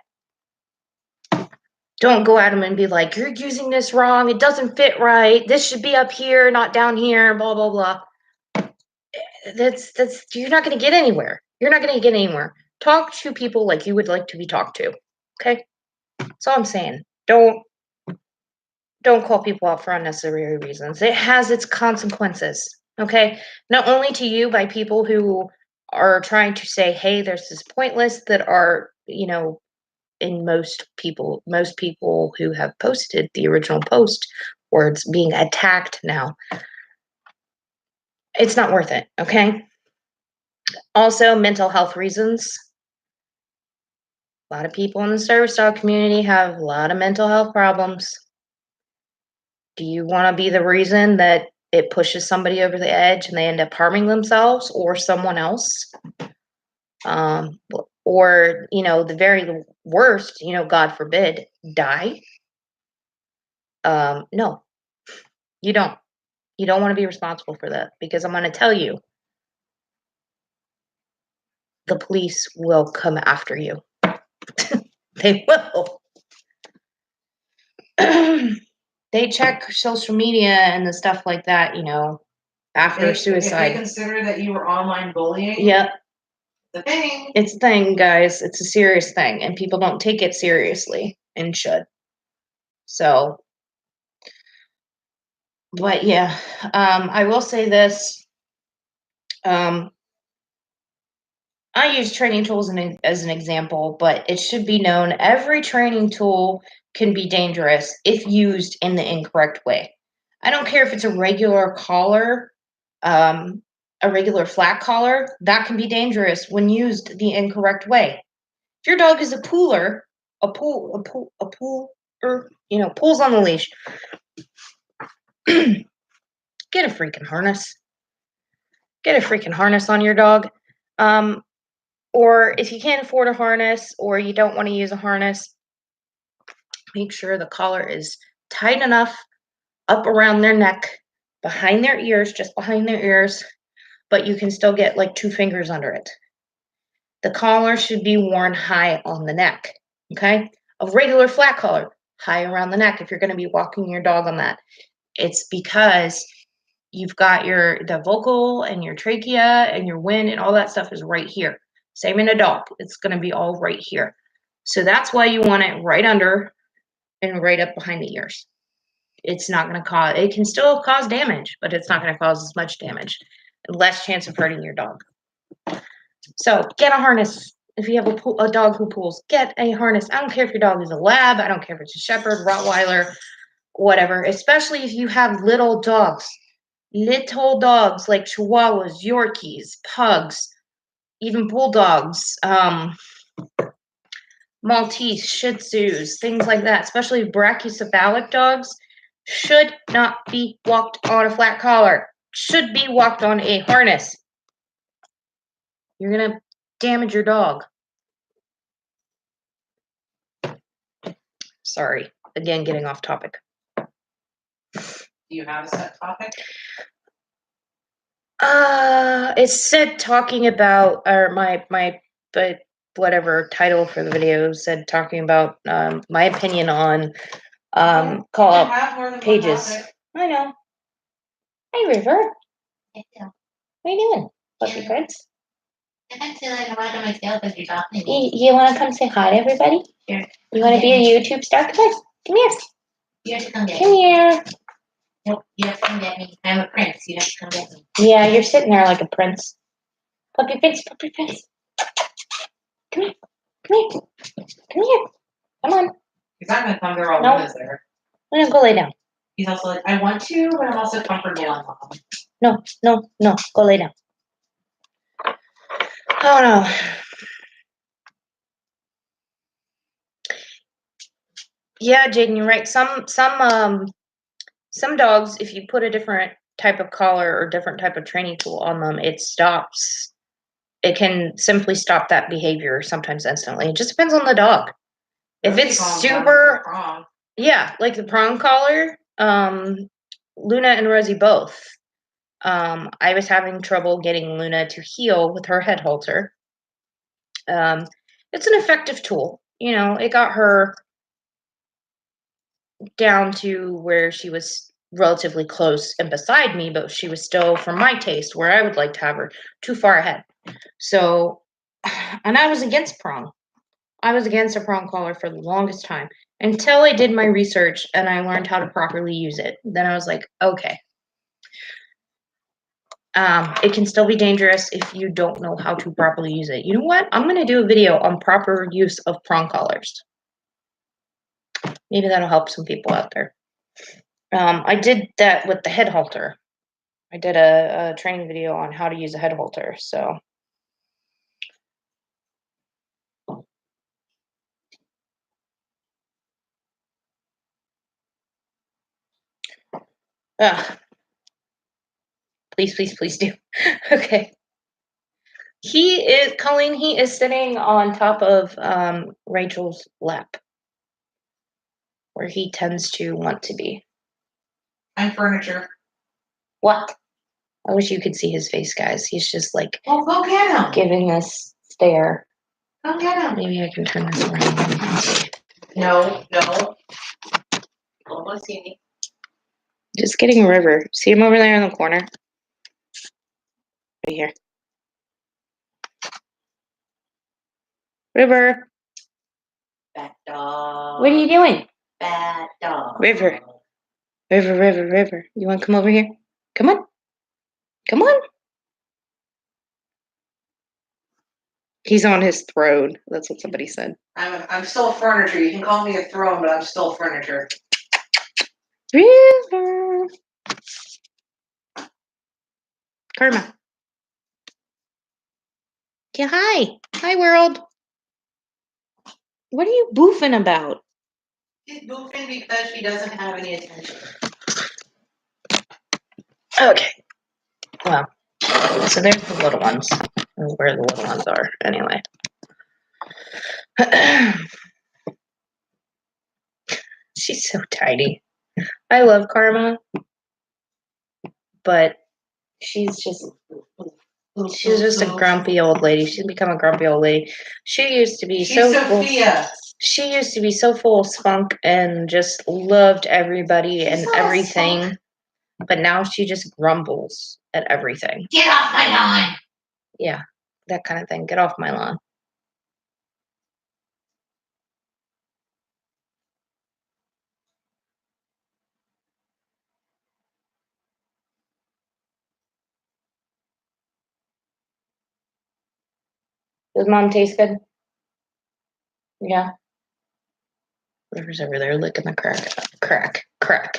Don't go at them and be like, you're using this wrong. It doesn't fit right. This should be up here, not down here, blah, blah, blah. That's you're not going to get anywhere. You're not going to get anywhere. Talk to people like you would like to be talked to. Okay? That's all I'm saying. Don't call people out for unnecessary reasons. It has its consequences. Okay? Not only to you by people who are trying to say, hey, there's this pointless that are, in most people who have posted the original post where it's being attacked now. It's not worth it, okay? Also, mental health reasons. A lot of people in the service dog community have a lot of mental health problems. Do you want to be the reason that it pushes somebody over the edge and they end up harming themselves or someone else? Or, the very worst, God forbid, die? No, you don't. You don't want to be responsible for that, because I'm going to tell you, the police will come after you. They will. They check social media and the stuff like that, after suicide. If they consider that you were online bullying. Yep. The thing. It's a thing, guys. It's a serious thing, and people don't take it seriously and should. So, but yeah, I will say this. I use training tools as an example, but it should be known every training tool can be dangerous if used in the incorrect way. I don't care if it's a regular collar, a regular flat collar, that can be dangerous when used the incorrect way. If your dog is a pooler, pulls on the leash, get a freaking harness. Get a freaking harness on your dog. Or if you can't afford a harness or you don't want to use a harness, make sure the collar is tight enough up around their neck, behind their ears, just behind their ears, but you can still get like 2 fingers under it. The collar should be worn high on the neck, okay? A regular flat collar, high around the neck if you're going to be walking your dog on that. It's because you've got the vocal and your trachea and your wind and all that stuff is right here. Same in a dog. It's going to be all right here. So that's why you want it right under and right up behind the ears. It's not going to cause, it can still cause damage, but it's not going to cause as much damage. Less chance of hurting your dog. So get a harness. If you have a dog who pulls, get a harness. I don't care if your dog is a lab. I don't care if it's a shepherd, Rottweiler, whatever. Especially if you have little dogs. Little dogs like Chihuahuas, Yorkies, Pugs, even Bulldogs. Maltese, Shih Tzus, things like that, especially brachycephalic dogs, should not be walked on a flat collar. Should be walked on a harness. You're gonna damage your dog. Sorry, again, getting off topic. Do you have a set topic? It said talking about, or but whatever title for the video said talking about my opinion on call I out have more than one pages. topic. I know. Hey River, I do. what are you doing? Fluffy Yeah. Prince? I got to like ride on my tail because you're talking to me. You want to come say hi to everybody? Sure. You want to be a YouTube star? Come on, come here. You have to come get Come me. here. Nope, you have to come get me. I'm a prince. You have to come get me. Yeah, you're sitting there like a prince. Puppy Prince, Puppy Prince. Come here, come here, come here. Come on. He's not gonna come there while No. Luna's there. I'm gonna go lay down. He's also like, I want to, but I'm also comfortable on mom. No, go lay down. Oh no. Yeah, Jaden, you're right. Some dogs, if you put a different type of collar or different type of training tool on them, it stops. It can simply stop that behavior sometimes instantly. It just depends on the dog. If Rosie it's calms down super, with the prom. yeah, like the prong collar, Luna and Rosie both. I was having trouble getting Luna to heel with her head halter. It's an effective tool. You know, it got her down to where she was relatively close and beside me, but she was still, for my taste, where I would like to have her, too far ahead. So, and I was against prong. I was against a prong collar for the longest time until I did my research and I learned how to properly use it. Then I was like, okay. It can still be dangerous if you don't know how to properly use it. You know what? I'm going to do a video on proper use of prong collars. Maybe that'll help some people out there. I did that with the head halter. I did a training video on how to use a head halter. So, please do. Okay. Colleen, he is sitting on top of Rachel's lap, where he tends to want to be. I'm furniture. What? I wish you could see his face, guys. He's just like Well, go get him. giving this stare. Go get him. Maybe I can turn this around. And you can see. No. Don't want to see me. Just getting a River. See him over there in the corner? Right here. River, Bad dog. what are you doing? Bad dog. River. River. You want to come over here? Come on. Come on. He's on his throne. That's what somebody said. I'm still furniture. You can call me a throne, but I'm still furniture. River. Karma. Yeah, hi. Hi, world. What are you boofing about? She's goofing because she doesn't have any attention. Okay. Well, so there's the little ones. Where the little ones are, anyway. She's so tiny. I love Karma, but she's just a grumpy old lady. She's become a grumpy old lady. She used to be She's Sophia. She used to be so full of spunk and just loved everybody She's and not a everything. spunk. But now she just grumbles at everything. Get off my lawn. Yeah, that kind of thing. Get off my lawn. Does mom taste good? Yeah. River's over there licking the crack.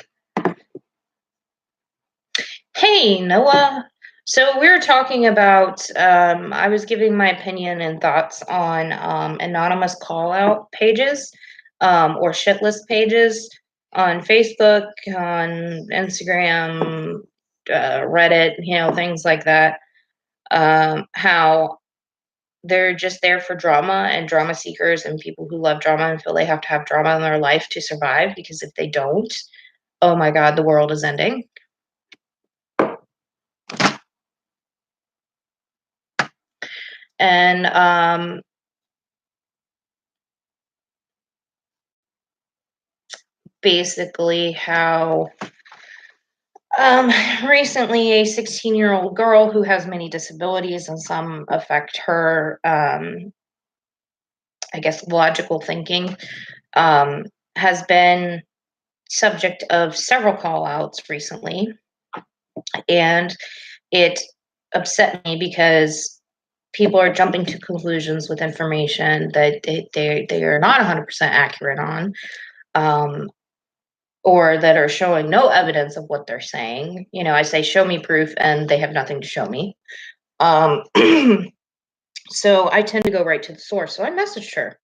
Hey, Noah. So we were talking about, I was giving my opinion and thoughts on anonymous call out pages or shit list pages on Facebook, on Instagram, Reddit, things like that. How they're just there for drama and drama seekers and people who love drama and feel they have to have drama in their life to survive, because if they don't, oh my God, the world is ending. And basically how recently a 16-year-old girl who has many disabilities and some affect her, I guess, logical thinking, has been subject of several call outs recently. And it upset me because people are jumping to conclusions with information that they are not 100% accurate on, or that are showing no evidence of what they're saying. I say, show me proof, and they have nothing to show me. So I tend to go right to the source. So I messaged her.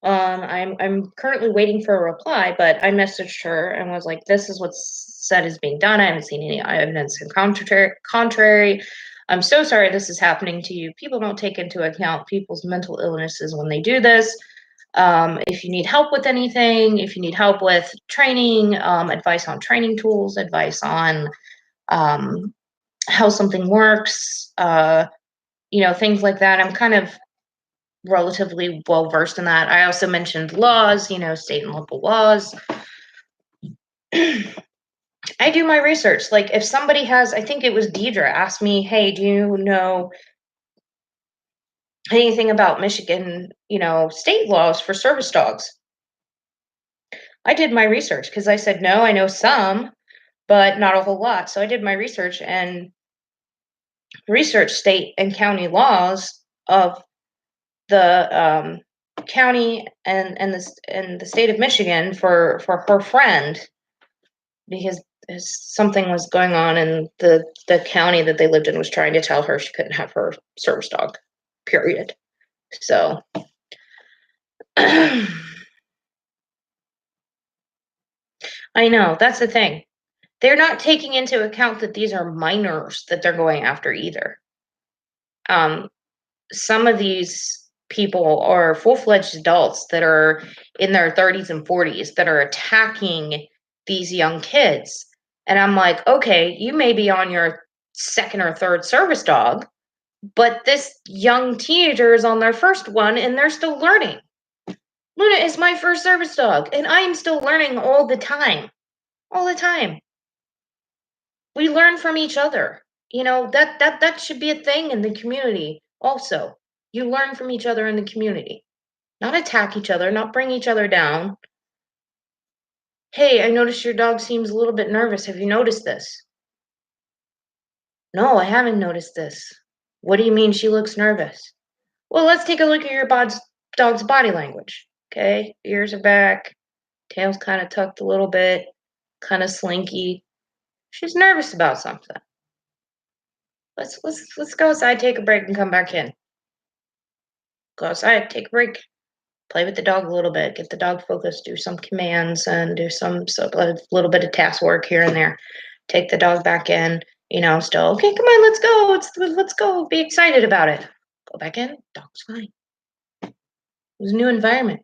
I'm currently waiting for a reply, but I messaged her and was like, "This is what's said is being done. I haven't seen any evidence in contrary. I'm so sorry this is happening to you. People don't take into account people's mental illnesses when they do this. If you need help with anything, if you need help with training, advice on training tools, advice on how something works, things like that. I'm kind of relatively well versed in that. I also mentioned laws, state and local laws. I do my research. Like if somebody has, I think it was Deidre asked me, "Hey, do you know anything about Michigan, state laws for service dogs?" I did my research because I said, no, I know some, but not a whole lot. So I did my research and researched state and county laws of the county and the state of Michigan for her friend, because something was going on in the county that they lived in was trying to tell her she couldn't have her service dog, period. So I know that's the thing. They're not taking into account that these are minors that they're going after either. Some of these people are full-fledged adults that are in their 30s and 40s that are attacking these young kids. And I'm like, okay, you may be on your second or third service dog, but this young teenager is on their first one and they're still learning. Luna is my first service dog, and I am still learning all the time. All the time. We learn from each other. That should be a thing in the community also. You learn from each other in the community. Not attack each other, not bring each other down. Hey, I noticed your dog seems a little bit nervous. Have you noticed this? No, I haven't noticed this. What do you mean she looks nervous? Well, let's take a look at your dog's body language. Okay, ears are back, tail's kind of tucked a little bit, kind of slinky. She's nervous about something. Let's go outside, take a break, and come back in. Go outside, take a break, play with the dog a little bit, get the dog focused, do some commands, and do a little bit of task work here and there. Take the dog back in. Still okay. Come on, let's go. Let's go. Be excited about it. Go back in. Dog's fine. It was a new environment.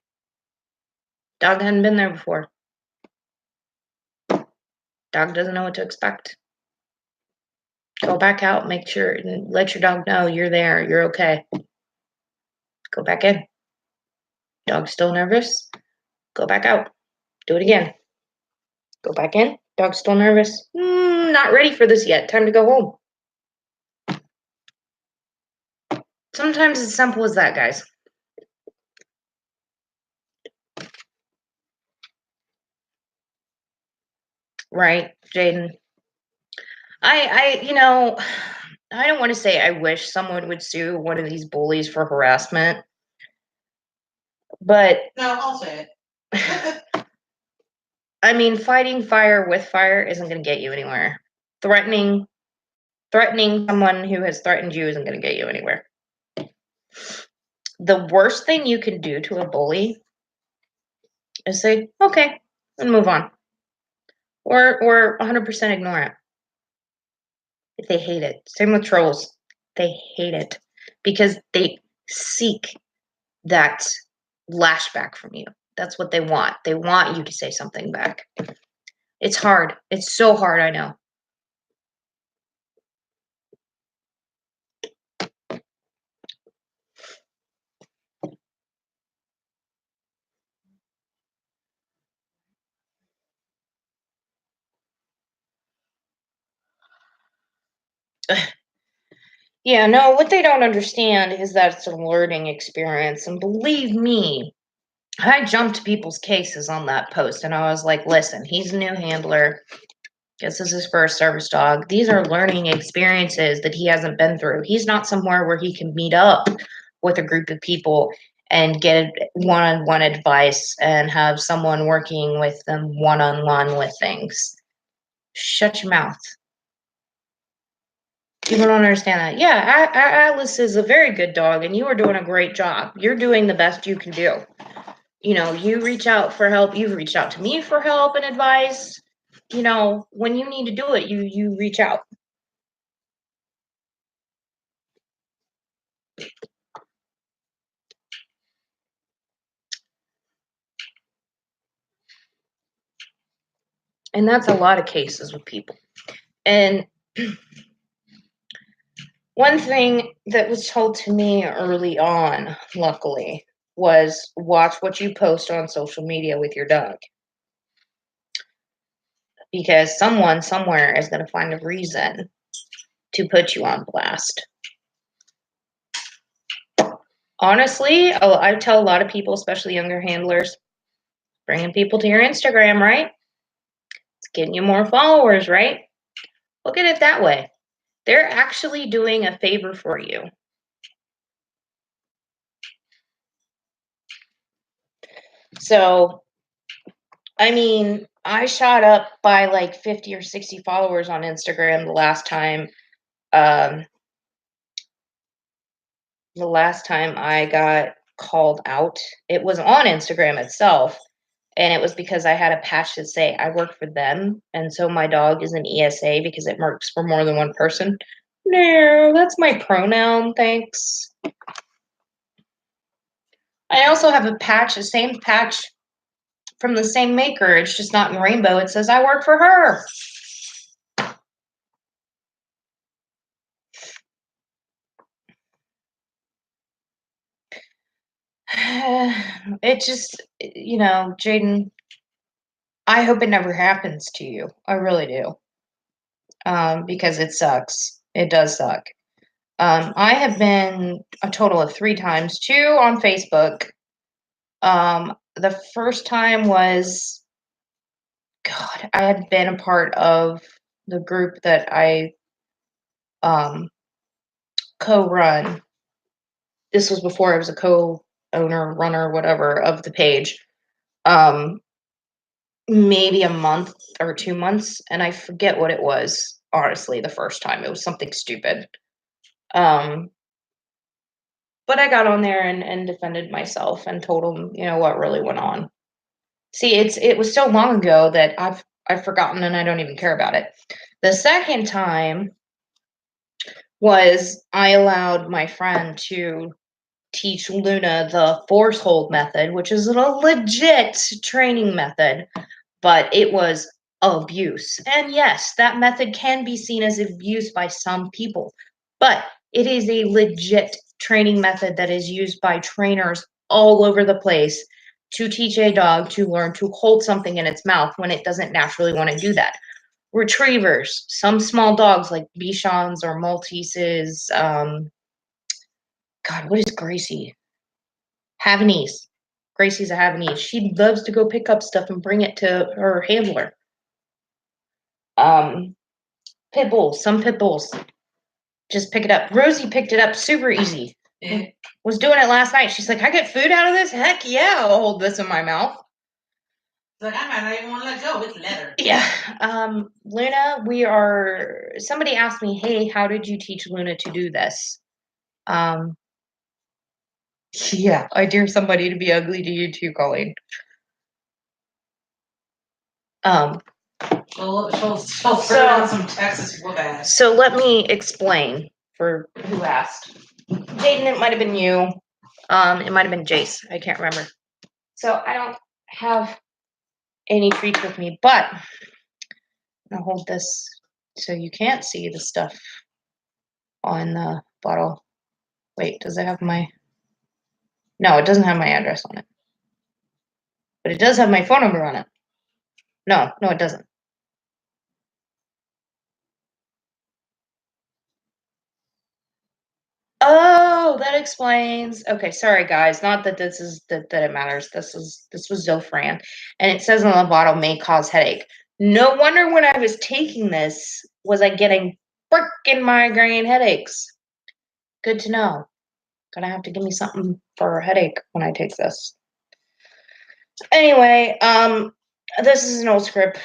Dog hadn't been there before. Dog doesn't know what to expect. Go back out. Make sure and let your dog know you're there. You're okay. Go back in. Dog's still nervous. Go back out. Do it again. Go back in. Dog's still nervous. Not ready for this yet. Time to go home. Sometimes it's simple as that, guys. Right, Jaden? I don't want to say I wish someone would sue one of these bullies for harassment, but No, I'll say it. I mean, fighting fire with fire isn't going to get you anywhere. Threatening Threatening someone who has threatened you isn't going to get you anywhere. The worst thing you can do to a bully is say, okay, and move on. Or 100% ignore it. If they hate it. Same with trolls. They hate it because they seek that lashback from you. That's what they want. They want you to say something back. It's hard. It's so hard, I know. Yeah, no, what they don't understand is that it's a learning experience. And believe me, I jumped people's cases on that post and I was like, listen, he's a new handler. This is his first service dog. These are learning experiences that he hasn't been through. He's not somewhere where he can meet up with a group of people and get one-on-one advice and have someone working with them one-on-one with things. Shut your mouth. People don't understand that. Yeah, Atlas is a very good dog, and you are doing a great job. You're doing the best you can do. You know, you reach out for help. You've reached out to me for help and advice. You know, when you need to do it, you reach out. And that's a lot of cases with people. And one thing that was told to me early on, luckily, was watch what you post on social media with your dog. Because someone somewhere is going to find a reason to put you on blast. Honestly, I tell a lot of people, especially younger handlers, bringing people to your Instagram, right? It's getting you more followers, right? Look at it that way. They're actually doing a favor for you. So, I mean, I shot up by like 50 or 60 followers on Instagram the last time. The last time I got called out, it was on Instagram itself. And it was because I had a patch that say I work for them, and so my dog is an ESA because it works for more than one person. No, that's my pronoun, thanks. I also have a patch, the same patch from the same maker. It's just not in rainbow. It says I work for her. It just, you know, Jaden, I hope it never happens to you. I really do. Because it sucks. It does suck. I have been a total of 3 times, 2 on Facebook. The first time was, God, I had been a part of the group that I co-run. This was before I was a co-owner, runner, whatever, of the page. Maybe a month or 2 months, and I forget what it was, honestly, the first time. It was something stupid. But I got on there and defended myself and told them, you know, what really went on. See, it was so long ago that I've forgotten and I don't even care about it. The second time was I allowed my friend to teach Luna the force hold method, which is a legit training method, but it was abuse. And yes, that method can be seen as abuse by some people, but it is a legit training method that is used by trainers all over the place to teach a dog to learn to hold something in its mouth when it doesn't naturally want to do that. Retrievers, some small dogs like Bichons or Malteses, God, what is Gracie? Havanese. Gracie's a Havanese. She loves to go pick up stuff and bring it to her handler. Pit bulls, some pit bulls. Just pick it up. Rosie picked it up super easy. Was doing it last night. She's like, I get food out of this? Heck yeah, I'll hold this in my mouth. It's like, I might not even want to let go. It's leather. Yeah. Luna, somebody asked me, hey, how did you teach Luna to do this? Yeah, I dare somebody to be ugly to you too, Colleen. She'll throw down some Texas whoop ass. So let me explain for who asked. Jaden, it might have been you. It might have been Jace. I can't remember. So I don't have any treats with me, but I'm gonna hold this so you can't see the stuff on the bottle. Wait, does it have my? No, it doesn't have my address on it. But it does have my phone number on it. No, it doesn't. Oh, that explains. Okay, sorry guys. Not that this is that it matters. This was Zofran, and it says on the bottle may cause headache. No wonder when I was taking this was I getting freaking migraine headaches. Good to know. Gonna have to give me something for a headache when I take this. Anyway, this is an old script.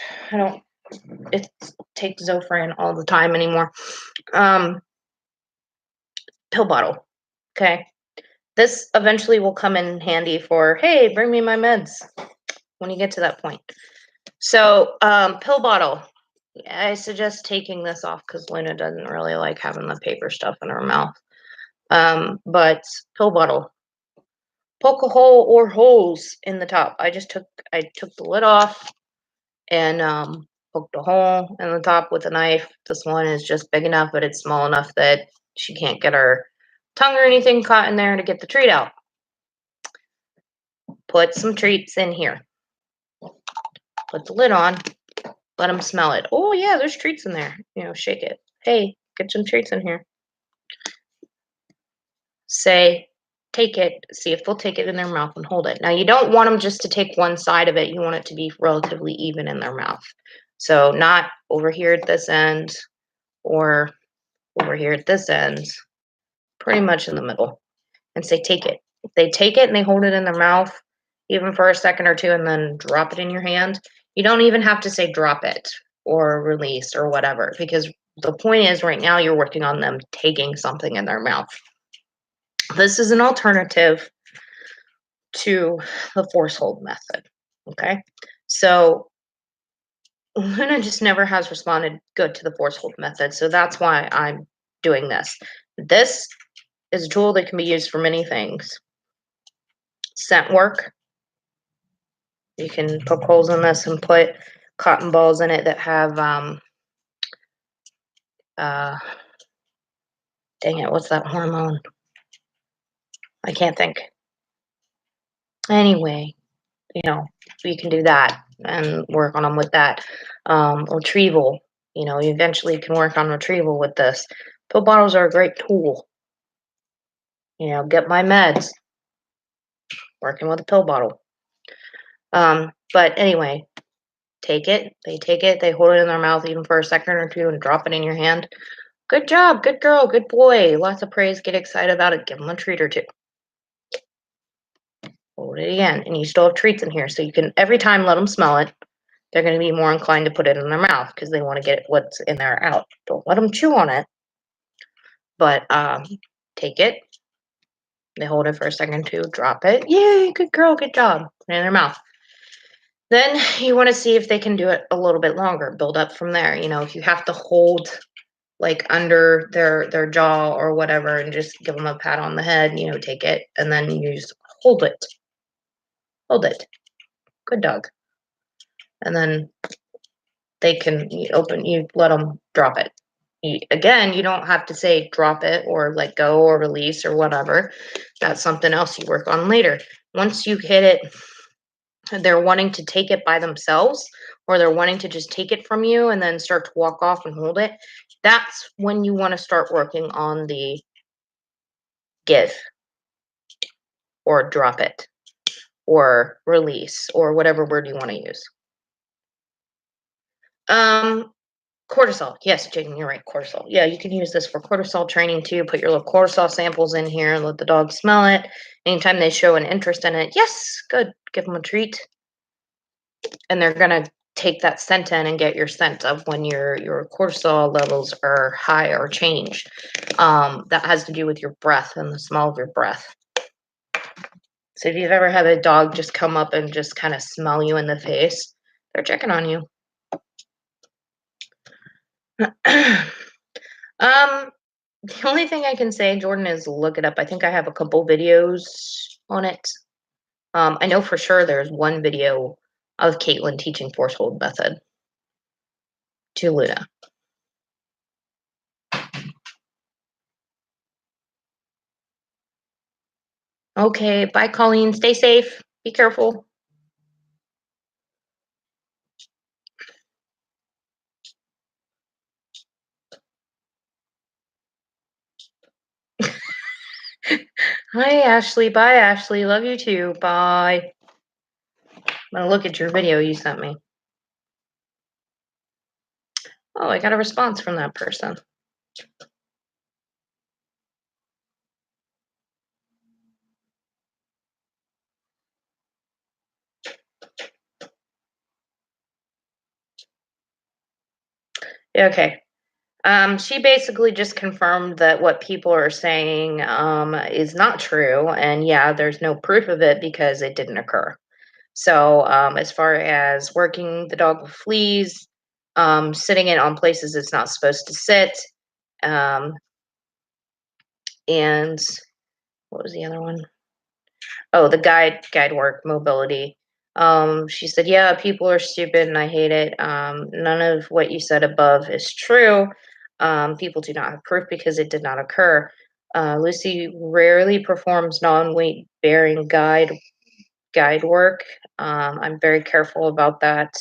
It takes Zofran all the time anymore. Pill bottle. Okay. This eventually will come in handy for, hey, bring me my meds when you get to that point. So, pill bottle. I suggest taking this off because Luna doesn't really like having the paper stuff in her mouth. But pill bottle. Poke a hole or holes in the top. I took the lid off and poked a hole in the top with a knife. This one is just big enough, but it's small enough that she can't get her tongue or anything caught in there to get the treat out. Put some treats in here. Put the lid on. Let them smell it. Oh yeah, there's treats in there. Shake it. Hey, get some treats in here. Say, take it. See if they'll take it in their mouth and hold it. Now you don't want them just to take one side of it. You want it to be relatively even in their mouth. So not over here at this end or over here at this end. Pretty much in the middle. And say, take it. If they take it and they hold it in their mouth, even for a second or two, and then drop it in your hand, you don't even have to say drop it or release or whatever, because the point is right now you're working on them taking something in their mouth. This is an alternative to the force hold method. Okay. So Luna just never has responded good to the force hold method. So that's why I'm doing this. This is a tool that can be used for many things. Scent work. You can poke holes in this and put cotton balls in it that have, dang it, what's that hormone? I can't think. Anyway, you can do that and work on them with that. Retrieval, you eventually can work on retrieval with this. Pill bottles are a great tool. Get my meds. Working with a pill bottle. But anyway, take it. They take it. They hold it in their mouth even for a second or two and drop it in your hand. Good job. Good girl. Good boy. Lots of praise. Get excited about it. Give them a treat or two. Hold it again. And you still have treats in here. So you can, every time, let them smell it. They're going to be more inclined to put it in their mouth because they want to get what's in there out. Don't let them chew on it. But take it. They hold it for a second or two. Drop it. Yay. Good girl. Good job. Put it in their mouth. Then you want to see if they can do it a little bit longer. Build up from there. If you have to hold like under their jaw or whatever and just give them a pat on the head, take it and then you just hold it. Good dog. And then they can let them drop it. Again, you don't have to say drop it or let go or release or whatever. That's something else you work on later. Once you hit it, they're wanting to take it by themselves or they're wanting to just take it from you and then start to walk off and hold it. That's when you want to start working on the give or drop it or release or whatever word you want to use. Cortisol. Yes, Jaden, you're right. Cortisol. Yeah, you can use this for cortisol training too. Put your little cortisol samples in here. Let the dog smell it. Anytime they show an interest in it, yes, good. Give them a treat. and they're gonna take that scent in and get your scent of when your cortisol levels are high or changed. That has to do with your breath and the smell of your breath. So if you've ever had a dog just come up and just kind of smell you in the face, they're checking on you. The only thing I can say, Jordan, is look it up. I think I have a couple videos on it. I know for sure there's one video of Caitlin teaching force hold method to Luna. Okay, bye, Colleen. Stay safe. Be careful. Hi, Ashley. Bye, Ashley. Love you too. Bye. I'm gonna look at your video you sent me. Oh, I got a response from that person. Okay. She basically just confirmed that what people are saying is not true, and yeah, there's no proof of it because it didn't occur. So, as far as working the dog with fleas, sitting it on places it's not supposed to sit, um, and what was the other one? Oh, the guide work mobility. She said, "Yeah, people are stupid and I hate it. None of what you said above is true. People do not have proof because it did not occur. Lucy rarely performs non-weight bearing guide work. I'm very careful about that.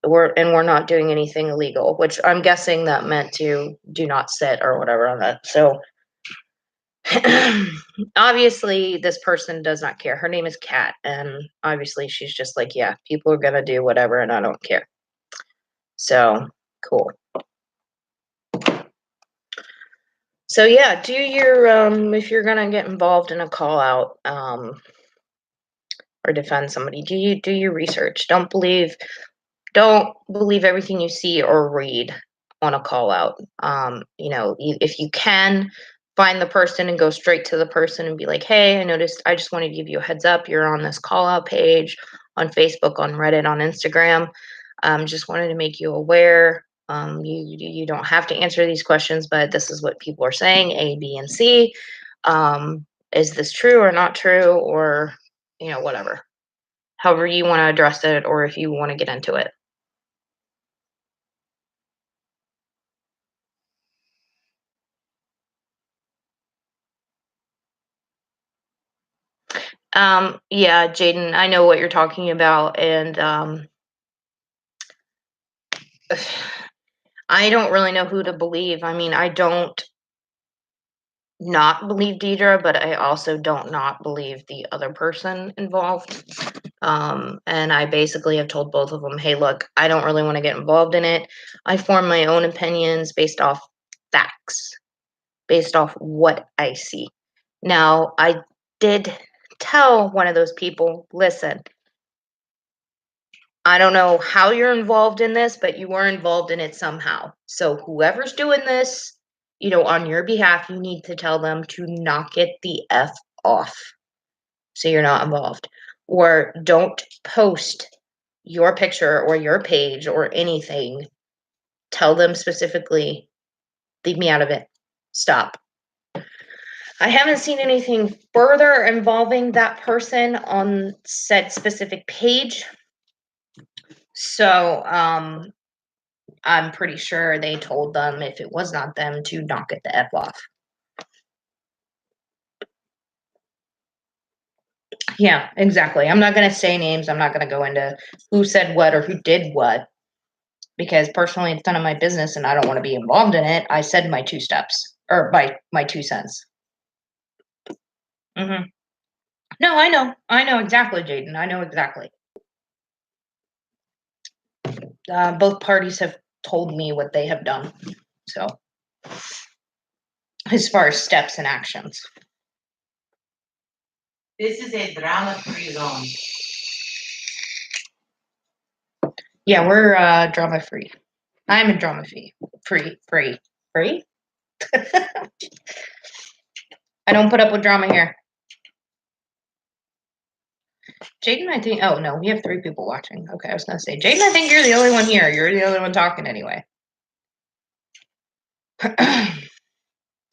We're not doing anything illegal, which I'm guessing that meant to do not sit or whatever on that. So obviously this person does not care. Her name is Kat, and obviously she's just like, yeah, people are gonna do whatever and I don't care. So cool. So yeah, do your if you're gonna get involved in a call out or defend somebody, do your research. Don't believe everything you see or read on a call out. If you can find the person and go straight to the person and be like, hey, I noticed, I just wanted to give you a heads up. You're on this call out page on Facebook, on Reddit, on Instagram. Just wanted to make you aware. You don't have to answer these questions, but this is what people are saying, A, B, and C. Is this true or not true, or whatever. However you want to address it, or if you want to get into it. Yeah, Jaden, I know what you're talking about, and I don't really know who to believe. I mean, I don't not believe Deidre, but I also don't not believe the other person involved. And I basically have told both of them, hey, look, I don't really want to get involved in it. I form my own opinions based off facts, based off what I see. Now, I did tell one of those people, listen, I don't know how you're involved in this, but you were involved in it somehow. So whoever's doing this, on your behalf, you need to tell them to knock it the F off so you're not involved. Or don't post your picture or your page or anything. Tell them specifically, leave me out of it. Stop. I haven't seen anything further involving that person on said specific page. So, I'm pretty sure they told them if it was not them to knock it the F off. Yeah, exactly. I'm not going to say names. I'm not going to go into who said what or who did what, because personally it's none of my business and I don't want to be involved in it. I said my 2 steps, or my 2 cents. Mm-hmm. No, I know exactly, Jaden. I know exactly. Both parties have told me what they have done. So, as far as steps and actions. This is a drama-free zone. Yeah, we're drama free. I'm a drama free. I don't put up with drama here. Jaden, I think. Oh no, we have 3 people watching. Okay, I was gonna say, Jaden, I think you're the only one here. You're the only one talking anyway.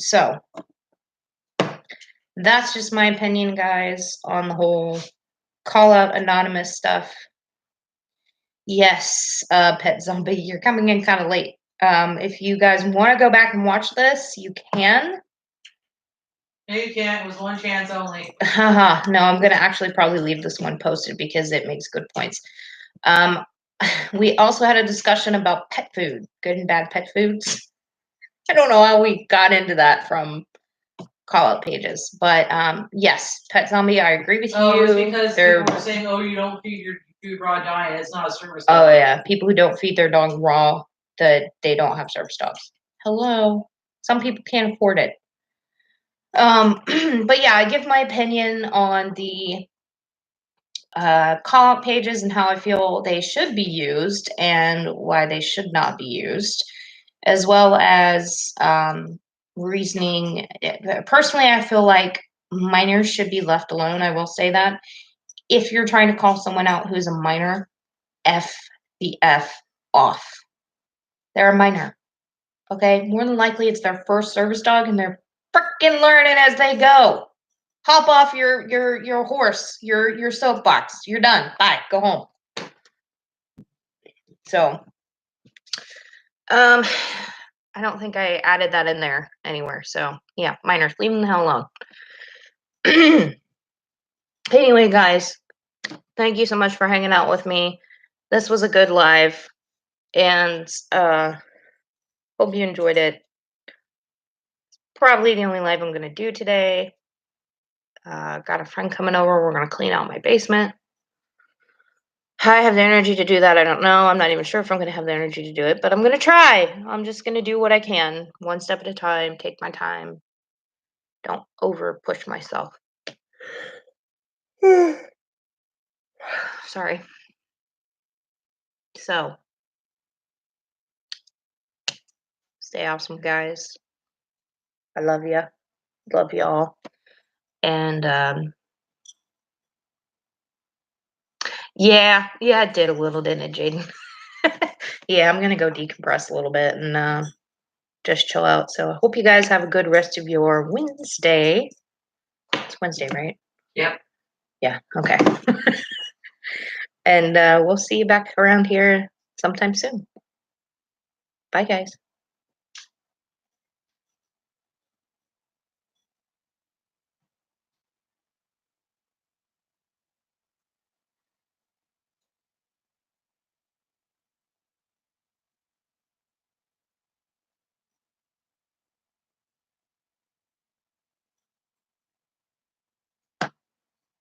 So that's just my opinion, guys, on the whole call out anonymous stuff. Yes, Pet Zombie, you're coming in kind of late. If you guys want to go back and watch this, you can. No, you can't. It was one chance only. Haha, no, I'm gonna actually probably leave this one posted because it makes good points. We also had a discussion about pet food, good and bad pet foods. I don't know how we got into that from call out pages, but yes, Pet Zombie, I agree with Oh, you. it's because They're, people were saying, "Oh, you don't feed your food raw diet. It's not a service oh dog." yeah, people who don't feed their dog raw, that they don't have service dogs. Hello, some people can't afford it. But yeah, I give my opinion on the call out pages and how I feel they should be used and why they should not be used, as well as reasoning. Personally, I feel like minors should be left alone. I will say that. If you're trying to call someone out who's a minor, F the F off. They're a minor. Okay? More than likely it's their first service dog and they're freaking learning as they go. Hop off your horse, your soapbox. You're done. Bye. Go home. So I don't think I added that in there anywhere. So yeah, minors, leave them the hell alone. Anyway, guys, thank you so much for hanging out with me. This was a good live, and hope you enjoyed it. Probably the only live I'm gonna do today. Got a friend coming over. We're gonna clean out my basement. I have the energy to do that. I don't know. I'm not even sure if I'm going to have the energy to do it, but I'm going to try. I'm just going to do what I can, one step at a time, take my time. Don't over push myself. Sorry. So, stay awesome, guys. I love you. Love y'all. And yeah, it did a little, didn't it, Jaden? Yeah, I'm going to go decompress a little bit and just chill out. So, I hope you guys have a good rest of your Wednesday. It's Wednesday, right? Yep. Yeah, okay. And we'll see you back around here sometime soon. Bye, guys.